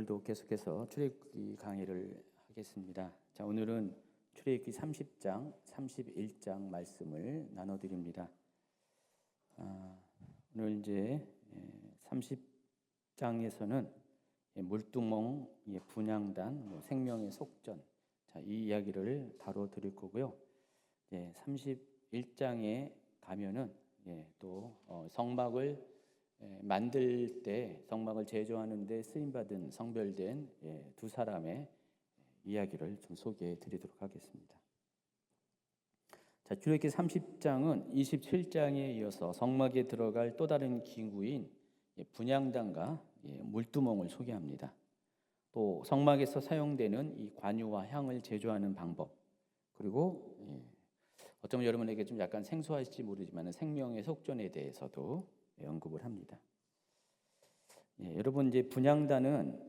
오늘도 계속해서 출애굽기 강의를 하겠습니다. 자, 오늘은 출애굽기 30장, 31장 말씀을 나눠드립니다. 오늘 이제 30장에서는 물두멍, 분향단, 생명의 속전, 자, 이 이야기를 다뤄드릴 거고요. 31장에 가면은 또 성막을 만들 때 성막을 제조하는데 쓰임받은 성별된 두 사람의 이야기를 좀 소개해 드리도록 하겠습니다. 자, 출애굽기 30장은 27장에 이어서 성막에 들어갈 또 다른 기구인 분향단과 물두멍을 소개합니다. 또 성막에서 사용되는 이 관유와 향을 제조하는 방법, 그리고 어쩌면 여러분에게 좀 약간 생소하실지 모르지만 생명의 속전에 대해서도 언급을 합니다. 여러분, 이제 분향단은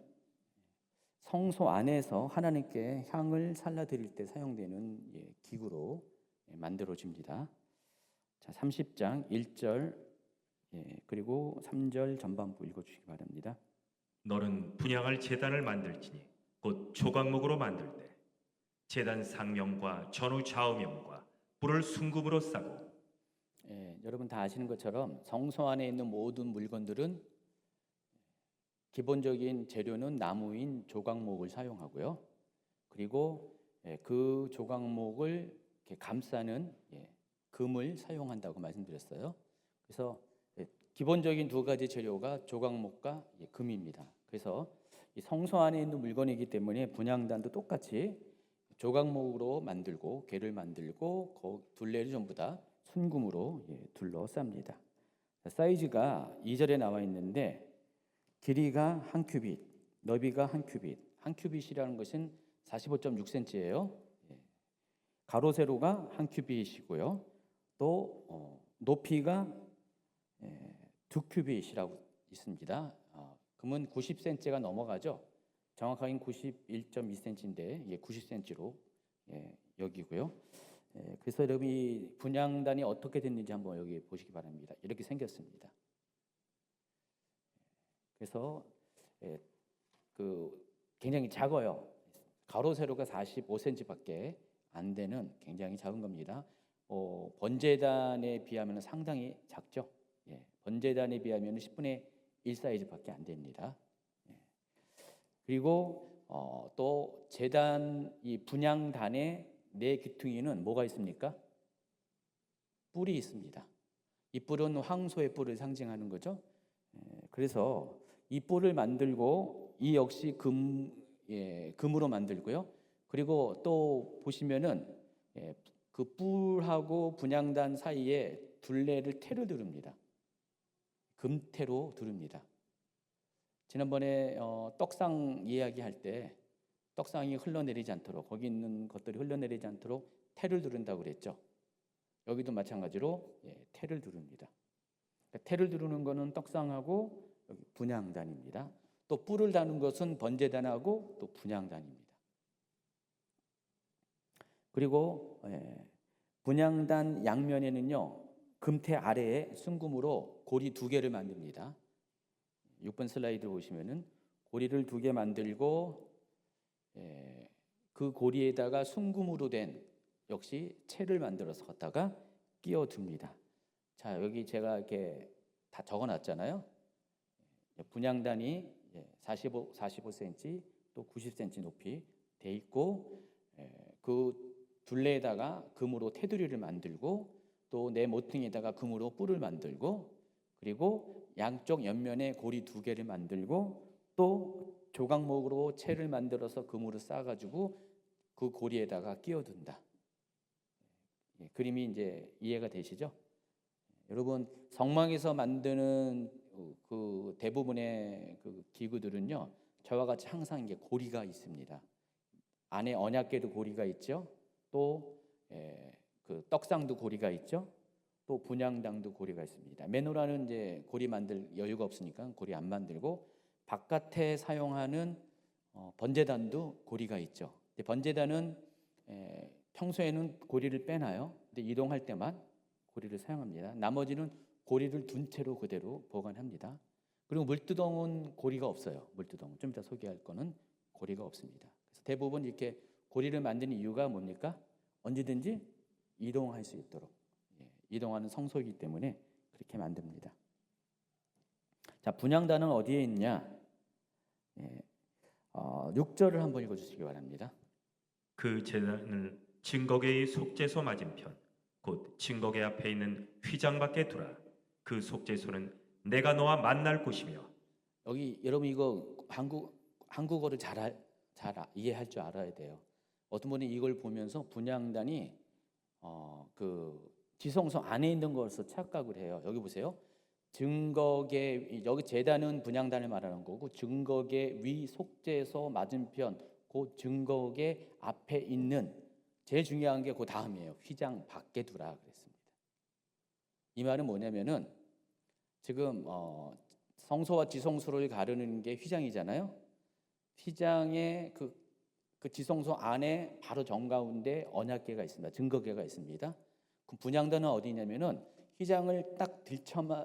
성소 안에서 하나님께 향을 살라드릴 때 사용되는 기구로 만들어집니다. 자, 30장 1절 그리고 3절 전반부 읽어주시기 바랍니다. 너는 분향할 제단을 만들지니 곧 조각목으로 만들 때 제단 상면과 전후 좌우면과 뿔을 순금으로 싸고. 여러분 다 아시는 것처럼 성소 안에 있는 모든 물건들은 기본적인 재료는 나무인 조각목을 사용하고요. 그리고 그 조각목을 이렇게 감싸는 금을 사용한다고 말씀드렸어요. 그래서 기본적인 두 가지 재료가 조각목과 금입니다. 그래서 이 성소 안에 있는 물건이기 때문에 분향단도 똑같이 조각목으로 만들고 궤를 만들고 둘레를 전부 다 순금으로 둘러쌉니다. 사이즈가 2절에 나와 있는데 길이가 한 큐빗, 너비가 한 큐빗. 한 큐빗이라는 것은 45.6cm예요. 가로 세로가 한 큐빗이고요. 또 높이가 2큐빗이라고 있습니다. 그러면 90cm가 넘어가죠. 정확하게는 91.2cm인데 90cm로 여기고요. 그래서 여러분이 분향단이 어떻게 됐는지 한번 여기 보시기 바랍니다. 이렇게 생겼습니다. 그래서 굉장히 작아요. 가로 세로가 45cm밖에 안 되는 굉장히 작은 겁니다. 번제단에 비하면 상당히 작죠. 번제단에 비하면 10분의 1 사이즈밖에 안 됩니다. 그리고 또 제단 이 분향단의 네 귀퉁이는 뭐가 있습니까? 뿔이 있습니다. 이 뿔은 황소의 뿔을 상징하는 거죠. 그래서 이 뿔을 만들고 이 역시 금으로 만들고요. 그리고 또 보시면은 그 뿔하고 분향단 사이에 둘레를 태를 두릅니다. 금태로 두릅니다. 지난번에 떡상 이야기할 때 떡상이 흘러내리지 않도록 거기 있는 것들이 흘러내리지 않도록 태를 두른다고 그랬죠. 여기도 마찬가지로 태를 두릅니다. 태를 두르는 것은 떡상하고 여기 분향단입니다. 또 뿔을 다는 것은 번제단하고 또 분향단입니다. 그리고 분향단 양면에는요 금태 아래에 순금으로 고리 2개를 만듭니다. 6번 슬라이드 보시면은 고리를 2개 만들고 그 고리에다가 순금으로 된 역시 채를 만들어서 갖다가 끼워둡니다. 자, 여기 제가 이렇게 다 적어놨잖아요. 분향단이 45cm 또 90cm 높이 돼 있고 그 둘레에다가 금으로 테두리를 만들고 또 내 모퉁이에다가 금으로 뿔을 만들고 그리고 양쪽 옆면에 고리 2개를 만들고 또 조각목으로 채를 만들어서 금으로 싸가지고 그 고리에다가 끼워둔다. 그림이 이제 이해가 되시죠? 여러분, 성막에서 만드는 그 대부분의 그 기구들은요 저와 같이 항상 이게 고리가 있습니다. 안에 언약궤도 고리가 있죠. 또 그 떡상도 고리가 있죠. 또 분향단도 고리가 있습니다. 메노라는 이제 고리 만들 여유가 없으니까 고리 안 만들고 바깥에 사용하는 번제단도 고리가 있죠. 번제단은 평소에는 고리를 빼놔요. 근데 이동할 때만 고리를 사용합니다. 나머지는 고리를 둔 채로 그대로 보관합니다. 그리고 물두덩은 고리가 없어요. 물두덩 좀 이따 소개할 거는 고리가 없습니다. 그래서 대부분 이렇게 고리를 만드는 이유가 뭡니까? 언제든지 이동할 수 있도록 이동하는 성소이기 때문에 그렇게 만듭니다. 자, 분향단은 어디에 있냐? 6절을 한번 읽어주시기 바랍니다. 그 제단을 증거계의 속죄소 맞은편 곧 증거계 앞에 있는 휘장 밖에 두라. 그 속죄소는 내가 너와 만날 곳이며. 여기 여러분 이거 한국어를 잘 이해할 줄 알아야 돼요. 어떤 분이 이걸 보면서 분향단이 그 지성소 안에 있는 것을 착각을 해요. 여기 보세요. 증거계, 여기 제단은 분향단을 말하는 거고, 증거계 위 속죄소 맞은편 그 증거계 앞에 있는, 제일 중요한 게 그 다음이에요. 휘장 밖에 두라 그랬습니다. 이 말은 뭐냐면은 지금 성소와 지성소를 가르는 게 휘장이잖아요. 휘장의 그 지성소 안에 바로 정가운데 언약궤가 있습니다. 증거궤가 있습니다. 그 분향단은 어디냐면은 휘장을 딱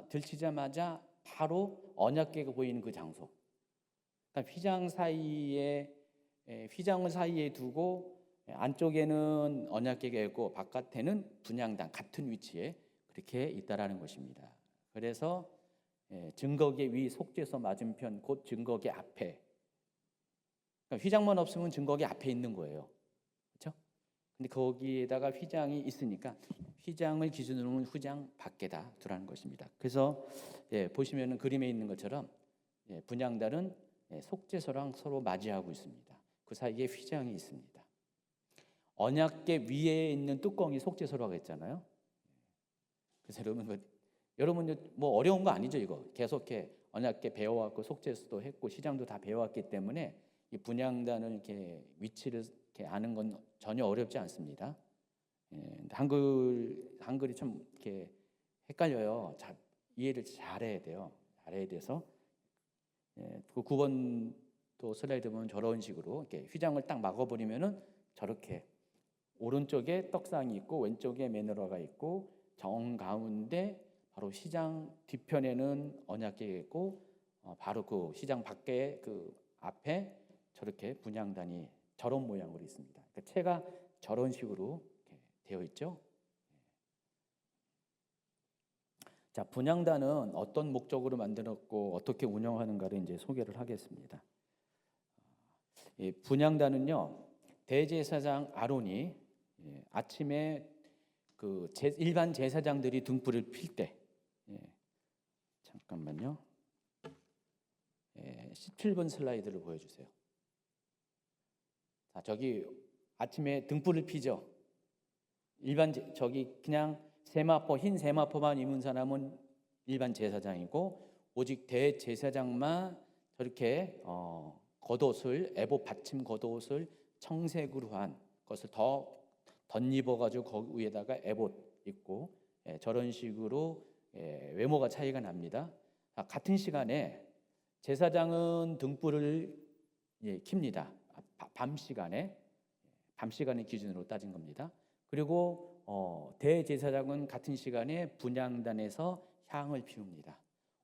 들치자마자 바로 언약궤가 보이는 그 장소. 그러니까 휘장을 사이에 두고 안쪽에는 언약궤가 있고 바깥에는 분향단 같은 위치에 그렇게 있다라는 것입니다. 그래서 증거궤 위 속죄소 맞은편 곧 증거궤 앞에, 그러니까 휘장만 없으면 증거궤 앞에 있는 거예요. 그렇죠? 근데 거기에다가 휘장이 있으니까 휘장을 기준으로는 휘장 밖에다 두라는 것입니다. 그래서 보시면은 그림에 있는 것처럼 분향단은 속죄소랑 서로 맞이하고 있습니다. 그 사이에 휘장이 있습니다. 언약궤 위에 있는 뚜껑이 속죄소라고 했잖아요. 그래서 여러분 뭐 어려운 거 아니죠 이거. 계속해 언약궤 배워왔고 속죄소도 했고 휘장도 다 배워왔기 때문에 이 분향단을 이렇게 위치를 이렇게 아는 건 전혀 어렵지 않습니다. 한글이 좀 이렇게 헷갈려요. 이해를 잘해야 돼요. 잘해야 돼서 그 9번도 슬라이드 보면 저런 식으로 이렇게 휘장을 딱 막아버리면은 저렇게 오른쪽에 떡상이 있고 왼쪽에 메nor아가 있고 정 가운데 바로 시장 뒤편에는 언약궤가 있고 바로 그 시장 밖에 그 앞에 저렇게 분향단이 저런 모양으로 있습니다. 그러니까 채가 저런 식으로 이렇게 되어 있죠. 자, 분향단은 어떤 목적으로 만들었고 어떻게 운영하는가를 이제 소개를 하겠습니다. 이 분향단은요, 대제사장 아론이 아침에 그 일반 제사장들이 등불을 필 때, 잠깐만요, 17번 슬라이드를 보여주세요. 자, 저기 아침에 등불을 피죠. 저기 그냥 흰 세마포만 입은 사람은 일반 제사장이고 오직 대제사장만 저렇게 겉옷을 에봇 받침 겉옷을 청색으로 한 것을 더 덧입어가지고 거기 위에다가 에봇 입고 저런 식으로 외모가 차이가 납니다. 같은 시간에 제사장은 등불을 킵니다. 밤 시간에 기준으로 따진 겁니다. 그리고 대제사장은 같은 시간에 분향단에서 향을 피웁니다.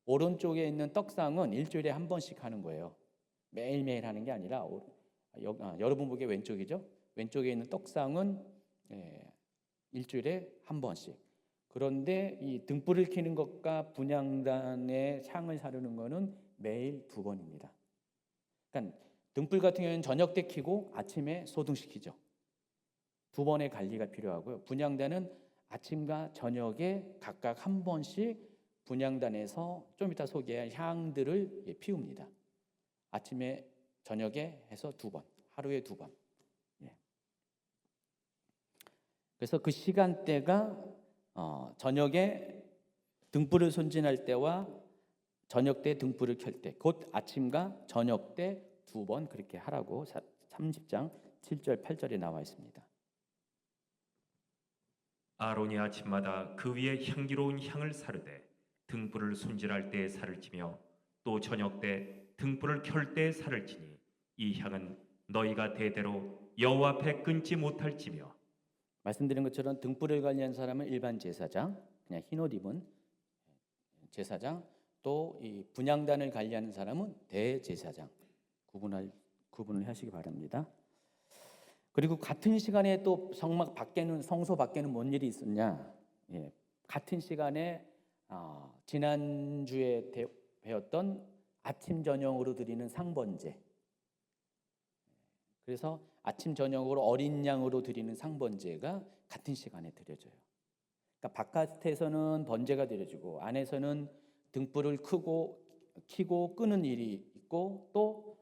오른쪽에 있는 떡상은 일주일에 한 번씩 하는 거예요. 매일매일 하는 게 아니라 여러분 보기에 왼쪽이죠. 왼쪽에 있는 떡상은 일주일에 한 번씩. 그런데 이 등불을 켜는 것과 분향단의 향을 사르는 것은 매일 2번입니다. 그러니까 등불 같은 경우는 저녁 때 켜고 아침에 소등시키죠. 2번의 관리가 필요하고요. 분향단은 아침과 저녁에 각각 한 번씩 분향단에서 좀 이따 소개할 향들을 피웁니다. 아침에 저녁에 해서 2번, 하루에 2번. 그래서 그 시간대가 저녁에 등불을 손진할 때와 저녁 때 등불을 켤 때, 곧 아침과 저녁 때 2번 그렇게 하라고 30장 7절 8절에 나와 있습니다. 아론이 아침마다 그 위에 향기로운 향을 사르되 등불을 손질할 때에 살을 치며 또 저녁 때 등불을 켤 때에 살을 치니 이 향은 너희가 대대로 여호와 앞에 끊지 못할지며. 말씀드린 것처럼 등불을 관리한 사람은 일반 제사장, 그냥 흰옷 입은 제사장, 또 이 분향단을 관리하는 사람은 대제사장. 구분을 하시기 바랍니다. 그리고 같은 시간에 또 성소 밖에는 뭔 일이 있었냐? 같은 시간에 지난주에 배웠던 아침 저녁으로 드리는 상번제. 그래서 아침 저녁으로 어린 양으로 드리는 상번제가 같은 시간에 드려져요. 그러니까 바깥에서는 번제가 드려지고 안에서는 등불을 켜고 끄는 일이 있고 또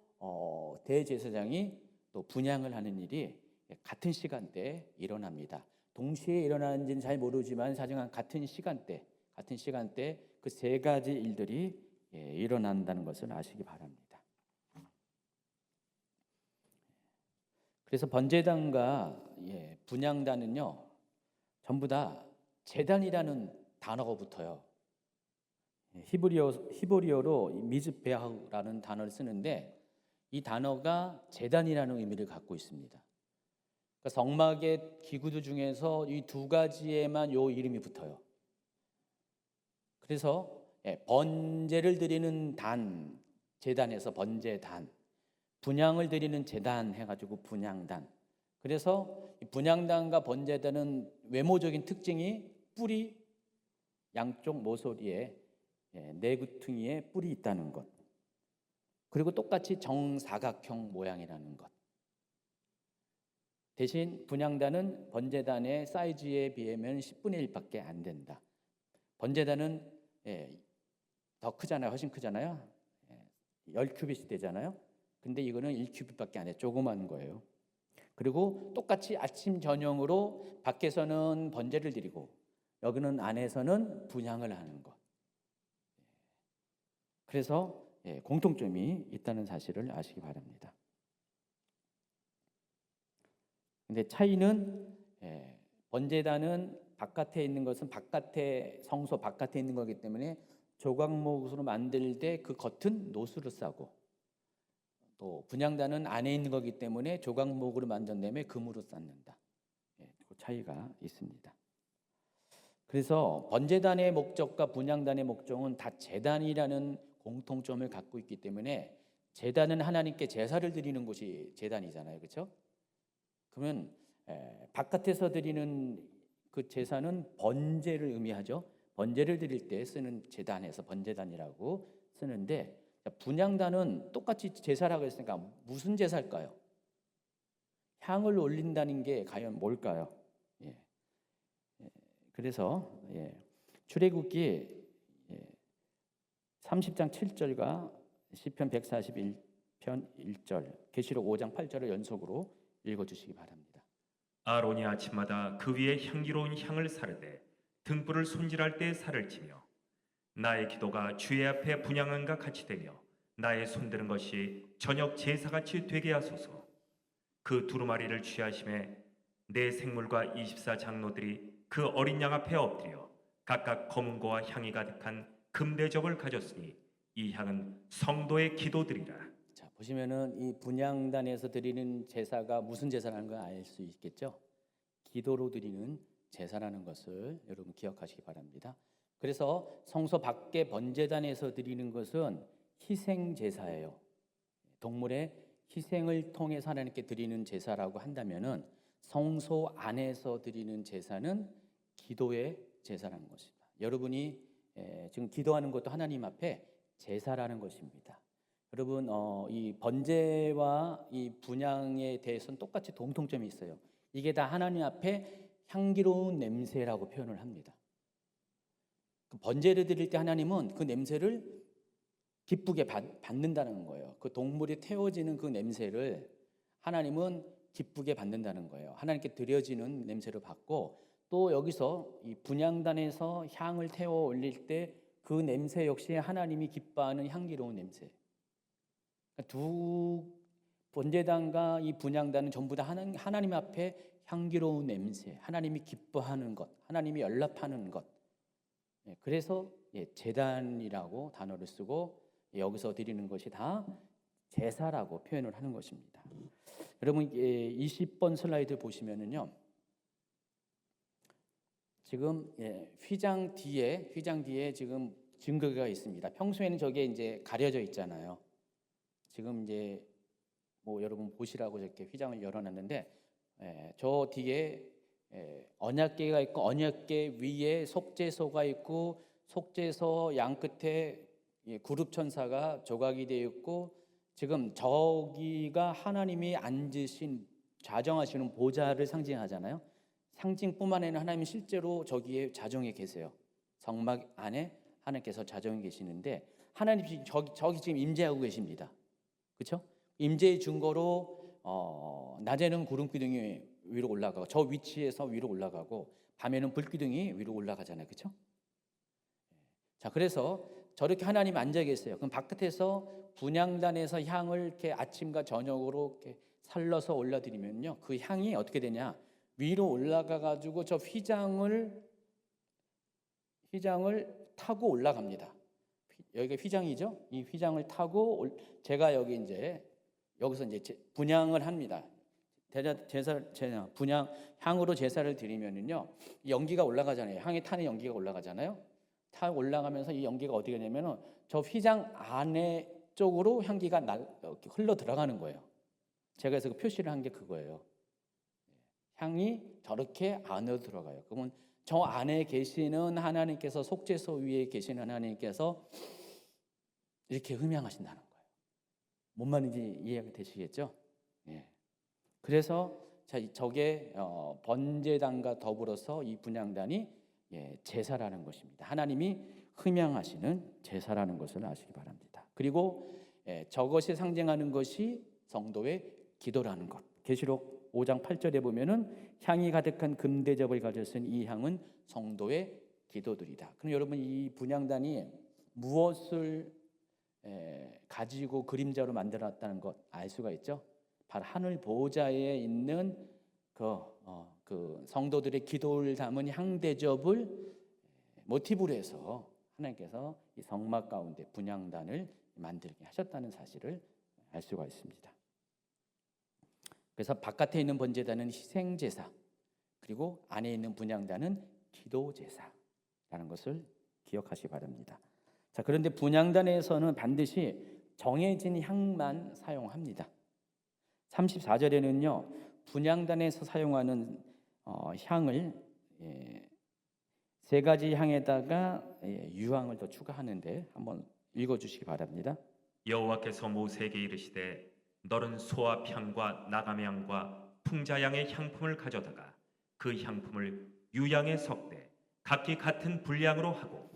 대제사장이 또 분향을 하는 일이 같은 시간대에 일어납니다. 동시에 일어나는지는 잘 모르지만 사실은 같은 시간대 그 세 가지 일들이 일어난다는 것을 아시기 바랍니다. 그래서 번제단과 분향단은요 전부 다 제단이라는 단어가 붙어요. 히브리어로 미즈베하라는 단어를 쓰는데 이 단어가 제단이라는 의미를 갖고 있습니다. 그러니까 성막의 기구들 중에서 이 두 가지에만 요 이름이 붙어요. 그래서 번제를 드리는 단, 제단에서 번제단, 분향을 드리는 제단 해가지고 분향단. 그래서 분향단과 번제단은 외모적인 특징이 뿔이 양쪽 모서리에 내구퉁이에 뿔이 있다는 것. 그리고 똑같이 정사각형 모양이라는 것. 대신 분향단은 번제단의 사이즈에 비하면 10분의 1밖에 안 된다. 번제단은 더 크잖아요. 훨씬 크잖아요. 10큐빗이 되잖아요. 근데 이거는 1큐빗밖에 안 해. 조그만 거예요. 그리고 똑같이 아침 저녁으로 밖에서는 번제를 드리고 여기는 안에서는 분향을 하는 것. 그래서 공통점이 있다는 사실을 아시기 바랍니다. 근데 차이는 번제단은 바깥에 있는 것은 성소 바깥에 있는 거기 때문에 조각목으로 만들 때 그 겉은 노수로 싸고 또 분향단은 안에 있는 거기 때문에 조각목으로 만든 다음에 금으로 쌓는다. 그 차이가 있습니다. 그래서 번제단의 목적과 분향단의 목적은 다 제단이라는 공통점을 갖고 있기 때문에 제단은 하나님께 제사를 드리는 곳이 제단이잖아요. 그렇죠? 그러면 바깥에서 드리는 그 제사는 번제를 의미하죠. 번제를 드릴 때 쓰는 제단에서 번제단이라고 쓰는데 분향단은 똑같이 제사라고 했으니까 무슨 제사일까요? 향을 올린다는 게 과연 뭘까요? 그래서 출애굽기 30장 7절과 시편 141편 1절, 계시록 5장 8절을 연속으로 읽어주시기 바랍니다. 아론이 아침마다 그 위에 향기로운 향을 사르되 등불을 손질할 때 살을 치며 나의 기도가 주의 앞에 분향함과 같이 되며 나의 손드는 것이 저녁 제사같이 되게 하소서. 그 두루마리를 취하심에 내 생물과 24장로들이 그 어린 양 앞에 엎드려 각각 검은고와 향이 가득한 금대접을 가졌으니 이 향은 성도의 기도드리라. 자, 보시면은 이 분향단에서 드리는 제사가 무슨 제사라는 걸 알 수 있겠죠? 기도로 드리는 제사라는 것을 여러분 기억하시기 바랍니다. 그래서 성소 밖에 번제단에서 드리는 것은 희생 제사예요. 동물의 희생을 통해서 하나님께 드리는 제사라고 한다면은 성소 안에서 드리는 제사는 기도의 제사라는 것입니다. 여러분이 지금 기도하는 것도 하나님 앞에 제사라는 것입니다. 여러분 이 번제와 이 분향에 대해서는 똑같이 공통점이 있어요. 이게 다 하나님 앞에 향기로운 냄새라고 표현을 합니다. 그 번제를 드릴 때 하나님은 그 냄새를 기쁘게 받는다는 거예요. 그 동물이 태워지는 그 냄새를 하나님은 기쁘게 받는다는 거예요. 하나님께 드려지는 냄새를 받고 또 여기서 이 분향단에서 향을 태워 올릴 때 그 냄새 역시 하나님이 기뻐하는 향기로운 냄새. 그러니까 두 번제단과 이 분향단은 전부 다 하나님 앞에 향기로운 냄새, 하나님이 기뻐하는 것, 하나님이 연락하는 것. 그래서 제단이라고 단어를 쓰고 여기서 드리는 것이 다 제사라고 표현을 하는 것입니다. 여러분 20번 슬라이드 보시면은요. 지금 휘장 뒤에 지금 증거가 있습니다. 평소에는 저게 이제 가려져 있잖아요. 지금 이제 뭐 여러분 보시라고 이렇게 휘장을 열어놨는데 저 뒤에 언약궤가 있고 언약궤 위에 속죄소가 있고 속죄소 양 끝에 구룹 천사가 조각이 되어 있고 지금 저기가 하나님이 앉으신 좌정하시는 보좌를 상징하잖아요. 상징뿐만 아니라 하나님이 실제로 저기에 좌정에 계세요. 성막 안에 하나님께서 좌정에 계시는데 하나님이 저기 지금 임재하고 계십니다. 그렇죠? 임재의 증거로 낮에는 구름 기둥이 위로 올라가고 저 위치에서 위로 올라가고 밤에는 불 기둥이 위로 올라가잖아요. 그렇죠? 자, 그래서 저렇게 하나님 앉아 계세요. 그럼 바깥에서 분향단에서 향을 이렇게 아침과 저녁으로 이렇게 살러서 올려드리면요, 그 향이 어떻게 되냐? 위로 올라가 가지고 저 휘장을 타고 올라갑니다. 여기가 휘장이죠. 이 휘장을 타고 제가 여기서 이제 분향을 합니다. 분향 향으로 제사를 드리면은요, 연기가 올라가잖아요. 향이 타는 연기가 올라가잖아요. 타 올라가면서 이 연기가 어떻게 되냐면은 저 휘장 안에 쪽으로 향기가 이렇게 흘러 들어가는 거예요. 제가 그래서 그 표시를 한 게 그거예요. 향이 저렇게 안으로 들어가요. 그러면 저 안에 계시는 하나님께서 속죄소 위에 계시는 하나님께서 이렇게 흠양하신다는 거예요. 뭔 말인지 이해가 되시겠죠? 예. 그래서 저게 번제단과 더불어서 이 분향단이 제사라는 것입니다. 하나님이 흠양하시는 제사라는 것을 아시기 바랍니다. 그리고 저것이 상징하는 것이 성도의 기도라는 것. 계시록 5장 8절에 보면은 향이 가득한 금대접을 가져 쓴 이 향은 성도의 기도들이다. 그럼 여러분 이 분향단이 무엇을 가지고 그림자로 만들어놨다는 것 알 수가 있죠? 바로 하늘 보좌에 있는 그 성도들의 기도를 담은 향대접을 모티브로 해서 하나님께서 이 성막 가운데 분향단을 만들게 하셨다는 사실을 알 수가 있습니다. 그래서 바깥에 있는 번제단은 희생제사, 그리고 안에 있는 분향단은 기도제사라는 것을 기억하시기 바랍니다. 자, 그런데 분향단에서는 반드시 정해진 향만 사용합니다. 34절에는요, 분향단에서 사용하는 향을 세 가지 향에다가 유황을 더 추가하는데 한번 읽어주시기 바랍니다. 여호와께서 모세에게 이르시되 너는 소압 향과 나감 향과 풍자향의 향품을 가져다가 그 향품을 유향에 섞되 각기 같은 분량으로 하고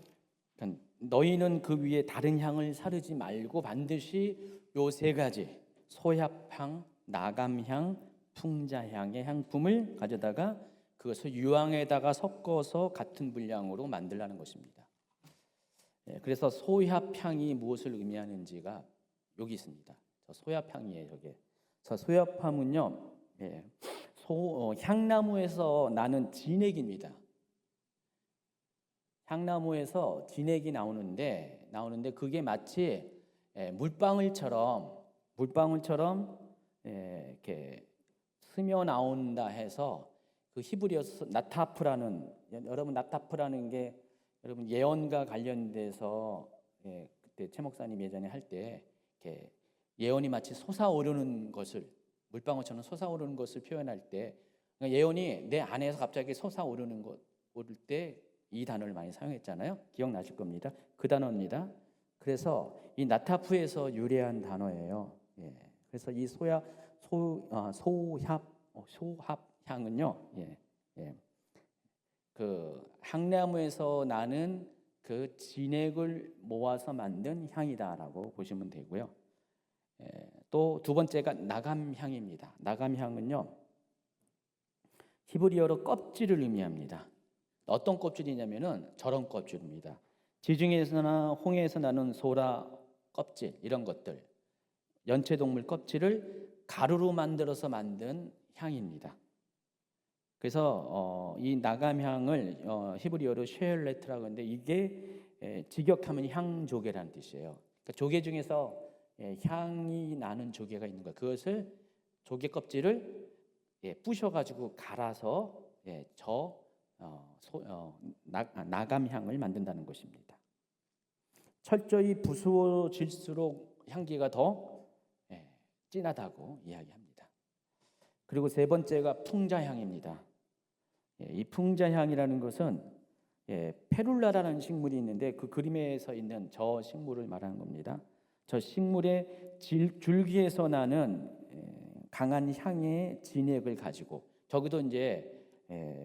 그러니까 너희는 그 위에 다른 향을 사르지 말고 반드시 요 세 가지 소합향, 나감향, 풍자향의 향품을 가져다가 그것을 유황에다가 섞어서 같은 분량으로 만들라는 것입니다. 그래서 소합향이 무엇을 의미하는지가 여기 있습니다. 소합향이에요, 저게. 소합향은요, 향나무에서 나는 진액입니다. 향나무에서 진액이 나오는데 그게 마치 물방울처럼 이렇게 스며 나온다 해서 그 히브리어 나타프라는 여러분 나타프라는 게 여러분 예언과 관련돼서 그때 최 목사님 예전에 할 때 이렇게 예언이 마치 솟아오르는 것을 물방울처럼 솟아오르는 것을 표현할 때 그러니까 예언이 내 안에서 갑자기 솟아오르는 것 오를 때 이 단어를 많이 사용했잖아요. 기억나실 겁니다. 그 단어입니다. 그래서 이 나타프에서 유래한 단어예요. 그래서 이 소합향은요, 그 향나무에서 나는 그 진액을 모아서 만든 향이다라고 보시면 되고요. 또 두 번째가 나감향입니다. 나감향은요, 히브리어로 껍질을 의미합니다. 어떤 껍질이냐면은 저런 껍질입니다. 지중해에서나 홍해에서 나는 소라 껍질 이런 것들, 연체동물 껍질을 가루로 만들어서 만든 향입니다. 그래서 이 나감향을 히브리어로 쉐엘레트라고 하는데 이게 직역하면 향조개라는 뜻이에요. 그러니까 조개 중에서 향이 나는 조개가 있는 거예요. 그것을 조개 껍질을 부셔가지고 갈아서 나감향을 만든다는 것입니다. 철저히 부수어질수록 향기가 더 진하다고 이야기합니다. 그리고 세 번째가 풍자향입니다. 이 풍자향이라는 것은 페룰라라는 식물이 있는데 그 그림에 서 있는 저 식물을 말하는 겁니다. 저 식물의 줄기에서 나는 강한 향의 진액을 가지고 저기도 이제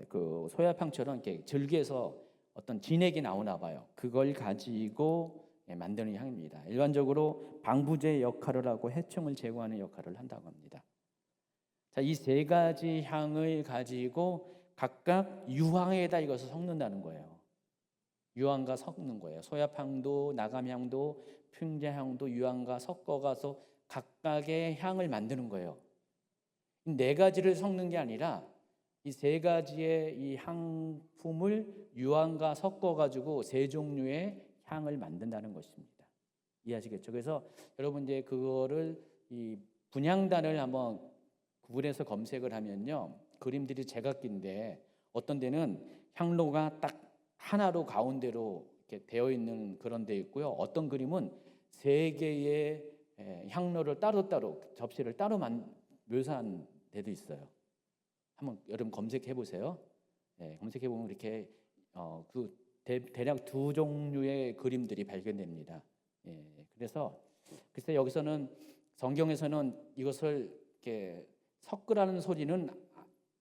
그 소야향처럼 이렇게 줄기에서 어떤 진액이 나오나 봐요. 그걸 가지고 만드는 향입니다. 일반적으로 방부제 역할을 하고 해충을 제거하는 역할을 한다고 합니다. 자, 이 세 가지 향을 가지고 각각 유황에다 이것을 섞는다는 거예요. 유황과 섞는 거예요. 소야향도 나감향도 풍자향도 유황과 섞어가서 각각의 향을 만드는 거예요. 이 네 가지를 섞는 게 아니라 이 세 가지의 이 향품을 유황과 섞어가지고 세 종류의 향을 만든다는 것입니다. 이해하시겠죠? 그래서 여러분 이제 그거를 이 분향단을 한번 구글에서 검색을 하면요, 그림들이 제각기인데 어떤 데는 향로가 딱 하나로 가운데로 이렇게 되어 있는 그런 데 있고요. 어떤 그림은 세 개의 향로를 따로따로 접시를 따로 묘사한 데도 있어요. 한번 여러분 검색해 보세요. 검색해 보면 이렇게 대략 두 종류의 그림들이 발견됩니다. 그래서 글쎄 여기서는 성경에서는 이것을 이렇게 섞으라는 소리는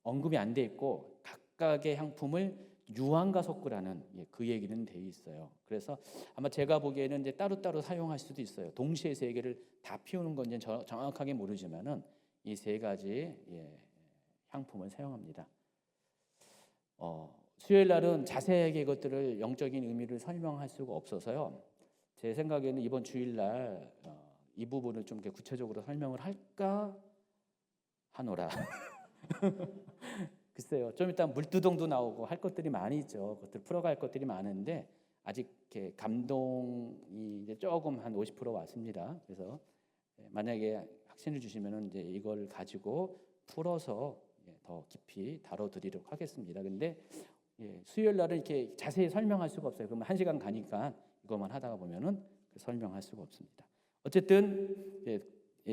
언급이 안 돼 있고 각각의 향품을 유황과 섞으라는 그 얘기는 돼 있어요. 그래서 아마 제가 보기에는 이제 따로따로 사용할 수도 있어요. 동시에 세 개를 다 피우는 건지 정확하게 모르지만은 이 세 가지 향품을 사용합니다. 수요일 날은 자세하게 이것들을 영적인 의미를 설명할 수가 없어서요. 제 생각에는 이번 주일 날 이 부분을 좀 이렇게 구체적으로 설명을 할까 하노라. 글쎄요. 좀 이따 물두덩도 나오고 할 것들이 많이 있죠. 그것들 풀어갈 것들이 많은데 아직 이렇게 감동이 이제 조금 한 50% 왔습니다. 그래서 만약에 확신을 주시면은 이제 이걸 가지고 풀어서 더 깊이 다뤄드리도록 하겠습니다. 근데 수요일 날은 이렇게 자세히 설명할 수가 없어요. 그러면 1시간 가니까 이것만 하다가 보면은 설명할 수가 없습니다. 어쨌든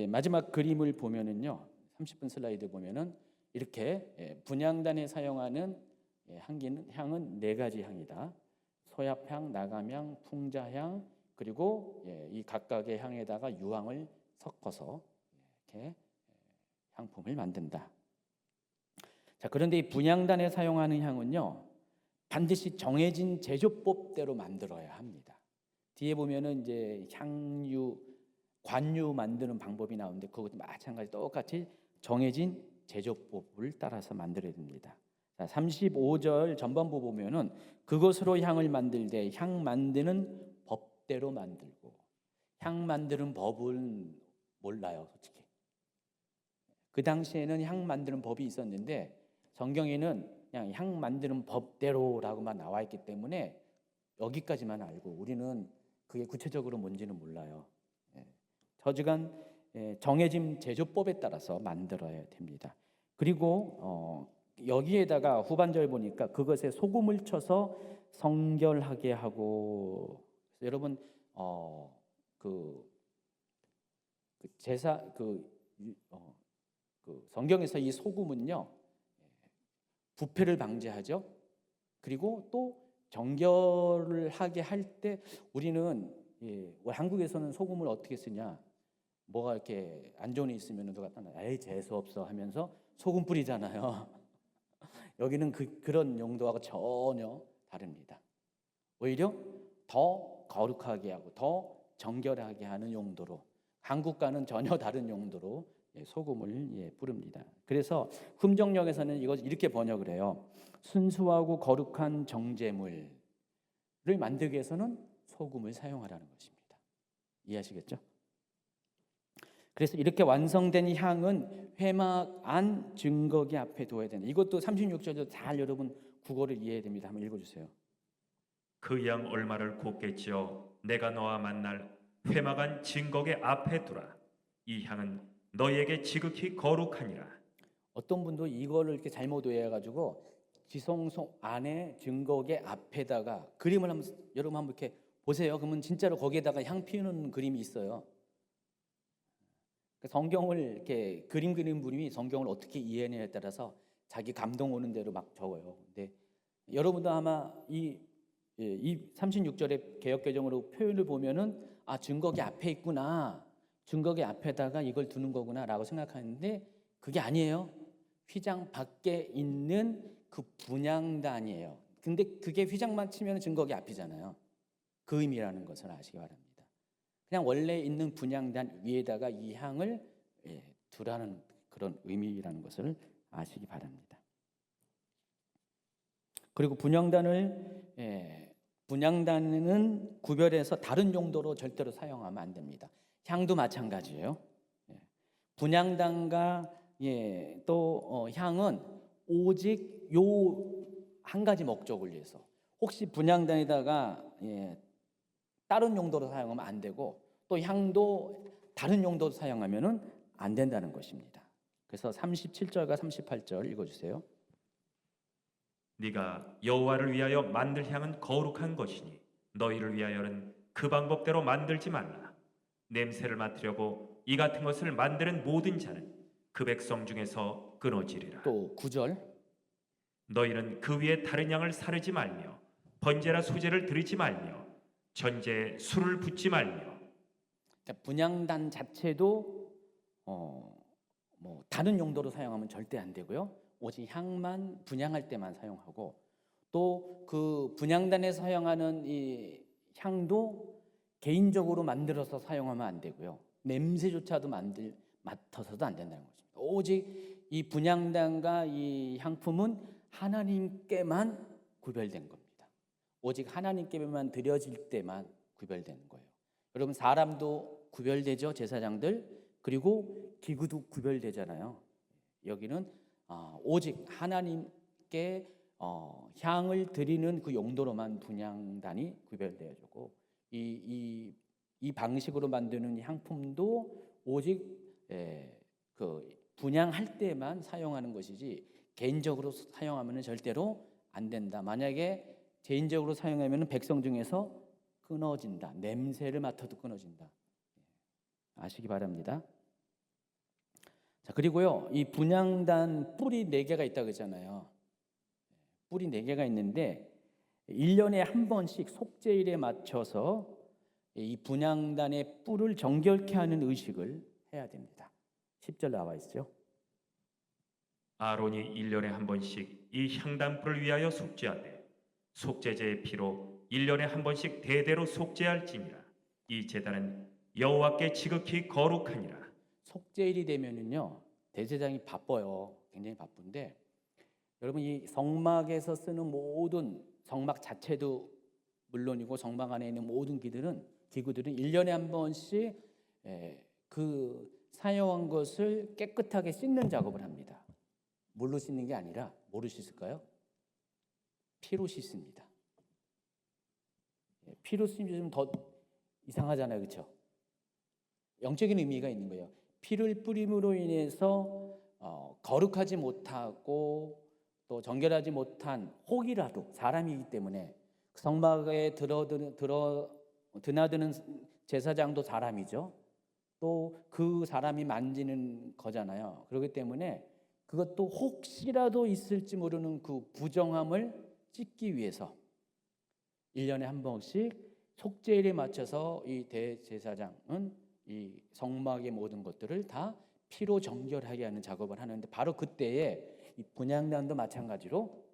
마지막 그림을 보면은요, 30분 슬라이드 보면은 이렇게 분향단에 사용하는 향은 네 가지 향이다. 소야향, 나감향, 풍자향, 그리고 이 각각의 향에다가 유황을 섞어서 이렇게 향품을 만든다. 자, 그런데 이 분향단에 사용하는 향은요, 반드시 정해진 제조법대로 만들어야 합니다. 뒤에 보면은 이제 향유, 관유 만드는 방법이 나오는데 그것도 마찬가지 똑같이 정해진 제조법을 따라서 만들어야 됩니다. 자, 35절 전반부 보면은 그것으로 향을 만들되 향 만드는 법대로 만들고, 향 만드는 법은 몰라요, 솔직히. 그 당시에는 향 만드는 법이 있었는데 성경에는 그냥 향 만드는 법대로라고만 나와 있기 때문에 여기까지만 알고 우리는 그게 구체적으로 뭔지는 몰라요. 저지간 정해진 제조법에 따라서 만들어야 됩니다. 그리고 여기에다가 후반절 보니까 그것에 소금을 쳐서 성결하게 하고, 여러분 성경에서 이 소금은요 부패를 방지하죠. 그리고 또 정결을 하게 할 때 우리는 한국에서는 소금을 어떻게 쓰냐? 뭐가 이렇게 안 좋은 일 있으면 누가 에이 재수 없어 하면서 소금 뿌리잖아요. 여기는 그런 용도하고 전혀 다릅니다. 오히려 더 거룩하게 하고 더 정결하게 하는 용도로, 한국과는 전혀 다른 용도로 소금을 뿌립니다. 그래서 흠정역에서는 이걸 이렇게 번역을 해요. 순수하고 거룩한 정제물을 만들기 위해서는 소금을 사용하라는 것입니다. 이해하시겠죠? 그래서 이렇게 완성된 향은 회막 안 증거기 앞에 둬야 된다. 이것도 36절도 잘 여러분 국어를 이해해야 됩니다. 한번 읽어주세요. 그 양 얼마를 곱겠지요 내가 너와 만날 회막 안 증거기 앞에 두라. 이 향은 너희에게 지극히 거룩하니라. 어떤 분도 이거를 이렇게 잘못 오해해가지고 지성소 안에 증거기 앞에다가 그림을 한번 여러분 한번 이렇게 보세요. 그러면 진짜로 거기에다가 향 피우는 그림이 있어요. 성경을 이렇게 그림 그리는 분이 성경을 어떻게 이해하느냐에 따라서 자기 감동 오는 대로 막 적어요. 근데 여러분도 아마 이 36절의 개역개정으로 표현을 보면은 아, 증거기 앞에 있구나, 증거기 앞에다가 이걸 두는 거구나라고 생각하는데 그게 아니에요. 휘장 밖에 있는 그 분향단이에요. 근데 그게 휘장만 치면 증거기 앞이잖아요. 그 의미라는 것을 아시기 바랍니다. 그냥 원래 있는 분향단 위에다가 이 향을 두라는 그런 의미라는 것을 아시기 바랍니다. 그리고 분향단은 구별해서 다른 용도로 절대로 사용하면 안 됩니다. 향도 마찬가지예요. 분향단과 또 향은 오직 요 한 가지 목적을 위해서. 혹시 분향단에다가 다른 용도로 사용하면 안 되고 또 향도 다른 용도로 사용하면은 안 된다는 것입니다. 그래서 37절과 38절 읽어주세요. 네가 여호와를 위하여 만들 향은 거룩한 것이니 너희를 위하여는 그 방법대로 만들지 말라. 냄새를 맡으려고 이 같은 것을 만드는 모든 자는 그 백성 중에서 끊어지리라. 또 9절. 너희는 그 위에 다른 양을 사르지 말며 번제나 수제를 드리지 말며 전제에 술을 붓지 말며. 분향단 자체도 다른 용도로 사용하면 절대 안 되고요. 오직 향만 분향할 때만 사용하고 또 그 분향단에 사용하는 이 향도 개인적으로 만들어서 사용하면 안 되고요. 냄새조차도 맡아서도 안 된다는 것입니다. 오직 이 분향단과 이 향품은 하나님께만 구별된 겁니다. 오직 하나님께만 드려질 때만 구별되는 거예요. 여러분 사람도 구별되죠, 제사장들. 그리고 기구도 구별되잖아요. 여기는 오직 하나님께 향을 드리는 그 용도로만 분향단이 구별되어지고 이 방식으로 만드는 향품도 오직 그 분향할 때만 사용하는 것이지 개인적으로 사용하면 절대로 안 된다. 만약에 개인적으로 사용하면 백성 중에서 끊어진다. 냄새를 맡아도 끊어진다. 아시기 바랍니다. 자, 그리고요, 이 분향단 뿔이 4개가 있다고 했잖아요. 뿔이 4개가 있는데 1년에 한 번씩 속죄일에 맞춰서 이 분향단의 뿔을 정결케 하는 의식을 해야 됩니다. 10절 나와 있죠. 아론이 1년에 한 번씩 이 향단불을 위하여 속죄하되 속죄제의 피로 1년에 한 번씩 대대로 속죄할지니라. 이 제단은 여호와께 지극히 거룩하니라. 속죄일이 되면은요, 대제사장이 바빠요. 굉장히 바쁜데 여러분 이 성막에서 쓰는 모든 성막 자체도 물론이고 성막 안에 있는 모든 기구들은 1년에 한 번씩 그 사용한 것을 깨끗하게 씻는 작업을 합니다. 물로 씻는 게 아니라 뭐로 씻을까요? 피로 씻습니다. 피로 씻으면 좀 더 이상하잖아요, 그렇죠? 영적인 의미가 있는 거예요. 피를 뿌림으로 인해서 거룩하지 못하고 또 정결하지 못한 혹이라도 사람이기 때문에 성막에 드나드는 제사장도 사람이죠. 또 그 사람이 만지는 거잖아요. 그렇기 때문에 그것도 혹시라도 있을지 모르는 그 부정함을 찢기 위해서 1년에 한 번씩 속죄일에 맞춰서 이 대제사장은 이 성막의 모든 것들을 다 피로 정결하게 하는 작업을 하는데 바로 그때에 이 분향단도 마찬가지로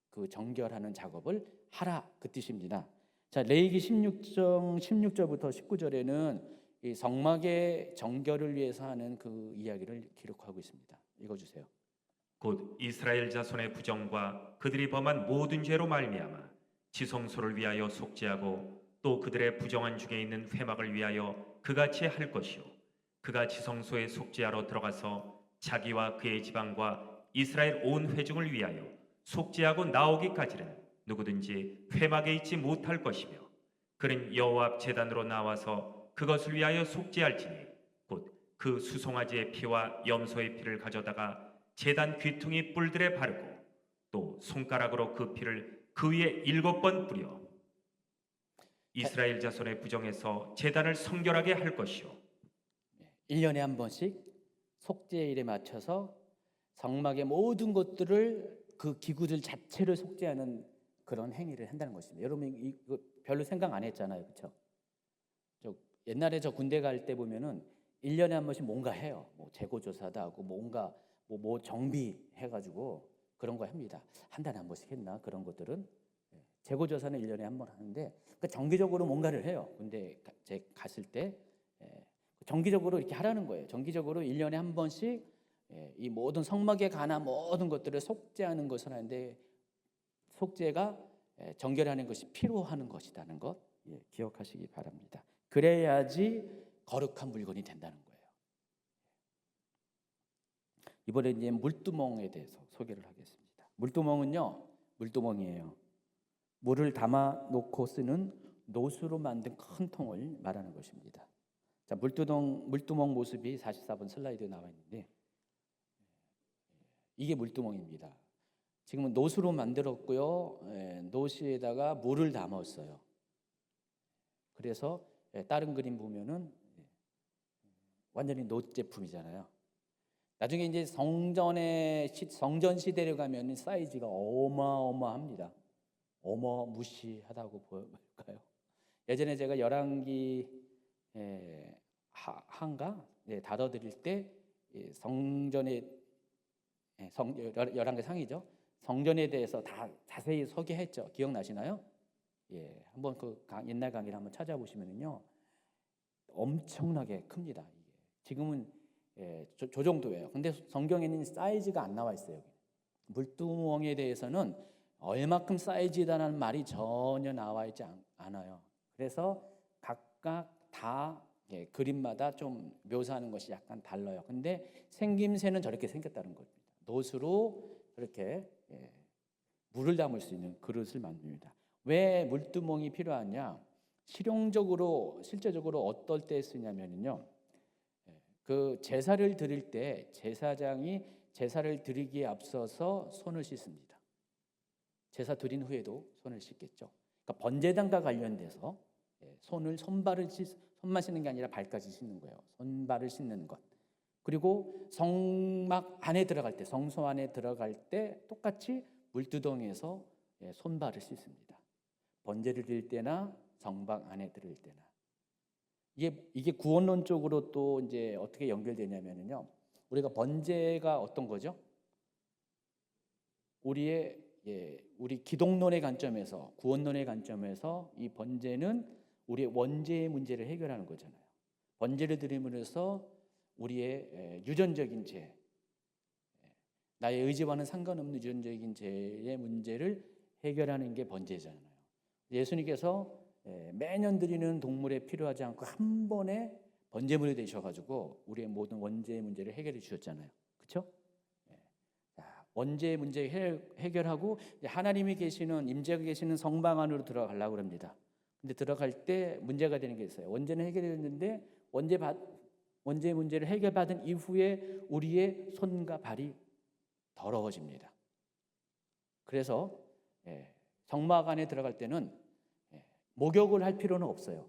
그 정결하는 작업을 하라 그 뜻입니다. 자, 레위기 16절부터 19절에는 이 성막의 정결을 위해서 하는 그 이야기를 기록하고 있습니다. 읽어주세요. 곧 이스라엘 자손의 부정과 그들이 범한 모든 죄로 말미암아 지성소를 위하여 속죄하고 또 그들의 부정한 중에 있는 회막을 위하여 그같이 할 것이요 그가 지성소에 속죄하러 들어가서 자기와 그의 지방과 이스라엘 온 회중을 위하여 속죄하고 나오기까지는 누구든지 회막에 있지 못할 것이며 그는 여호와 앞 제단으로 나와서 그것을 위하여 속죄할지니 곧 그 수송아지의 피와 염소의 피를 가져다가 제단 귀퉁이 뿔들에 바르고 또 손가락으로 그 피를 그 위에 7번 뿌려. 이스라엘 자손의 부정에서 제단을 성결하게 할 것이요 1년에 한 번씩 속죄일에 맞춰서 성막의 모든 것들을 그 기구들 자체를 속죄하는 그런 행위를 한다는 것입니다. 여러분 이거 별로 생각 안 했잖아요, 그렇죠? 옛날에 저 군대 갈 때 보면은 1년에 한 번씩 뭔가 해요. 뭐 재고조사도 하고 뭔가 뭐 정비해가지고 그런 거 합니다. 한 달에 한 번씩 했나 그런 것들은. 재고조사는 1년에 한 번 하는데 그러니까 정기적으로 뭔가를 해요. 군대 갔을 때 정기적으로 이렇게 하라는 거예요. 정기적으로 1년에 한 번씩 이 모든 성막에 관한 모든 것들을 속죄하는 것을 하는데 속죄가 정결하는 것이 필요한 것이라는 것 기억하시기 바랍니다. 그래야지 거룩한 물건이 된다는 거예요. 이번에 이제 물두멍에 대해서 소개를 하겠습니다. 물두멍이에요. 물을 담아 놓고 쓰는 노수로 만든 큰 통을 말하는 것입니다. 자, 물두멍 모습이 44번 슬라이드에 나와 있는데 이게 물두멍입니다. 지금은 노수로 만들었고요. 노수에다가 물을 담았어요. 그래서 다른 그림 보면은 완전히 노 제품이잖아요. 나중에 이제 성전 시대를 가면 사이즈가 어마어마합니다. 어마무시하다고 볼까요? 예전에 제가 열왕기 한가 다뤄드릴 때 성전의 열왕기 상이죠. 성전에 대해서 다 자세히 소개했죠. 기억나시나요? 한번 그 옛날 강의를 한번 찾아보시면은요, 엄청나게 큽니다. 이게. 지금은 저 정도예요. 근데 성경에는 사이즈가 안 나와 있어요. 물두멍에 대해서는 얼마큼 사이즈다라는 말이 전혀 나와 있지 않아요. 그래서 각각 다 그림마다 좀 묘사하는 것이 약간 달라요. 근데 생김새는 저렇게 생겼다는 겁니다. 노수로 저렇게 물을 담을 수 있는 그릇을 만듭니다. 왜 물두멍이 필요하냐? 실제적으로 어떨 때 쓰냐면요. 그 제사를 드릴 때 제사장이 제사를 드리기에 앞서서 손을 씻습니다. 제사 드린 후에도 손을 씻겠죠. 그러니까 번제단과 관련돼서 손만 씻는 게 아니라 발까지 씻는 거예요. 손발을 씻는 것. 그리고 성막 안에 들어갈 때, 성소 안에 들어갈 때 똑같이 물두덩이에서 손발을 씻습니다. 번제를 드릴 때나 성막 안에 들을 때나. 이게 구원론적으로 또 이제 어떻게 연결되냐면요. 우리가 번제가 어떤 거죠? 우리 기독론의 관점에서, 구원론의 관점에서 이 번제는 우리의 원죄의 문제를 해결하는 거잖아요. 번제를 드림으로써 우리의 유전적인 죄, 나의 의지와는 상관없는 유전적인 죄의 문제를 해결하는 게 번제잖아요. 예수님께서 매년 드리는 동물에 필요하지 않고 한 번에 번제물이 되셔가지고 우리의 모든 원죄의 문제를 해결해 주셨잖아요. 그렇죠? 원죄의 문제 해결하고 하나님이 계시는 임재가 계시는 성방 안으로 들어가려고 합니다. 근데 들어갈 때 문제가 되는 게 있어요. 원죄는 해결됐는데 원죄의 문제를 해결받은 이후에 우리의 손과 발이 더러워집니다. 그래서 성막 안에 들어갈 때는 목욕을 할 필요는 없어요.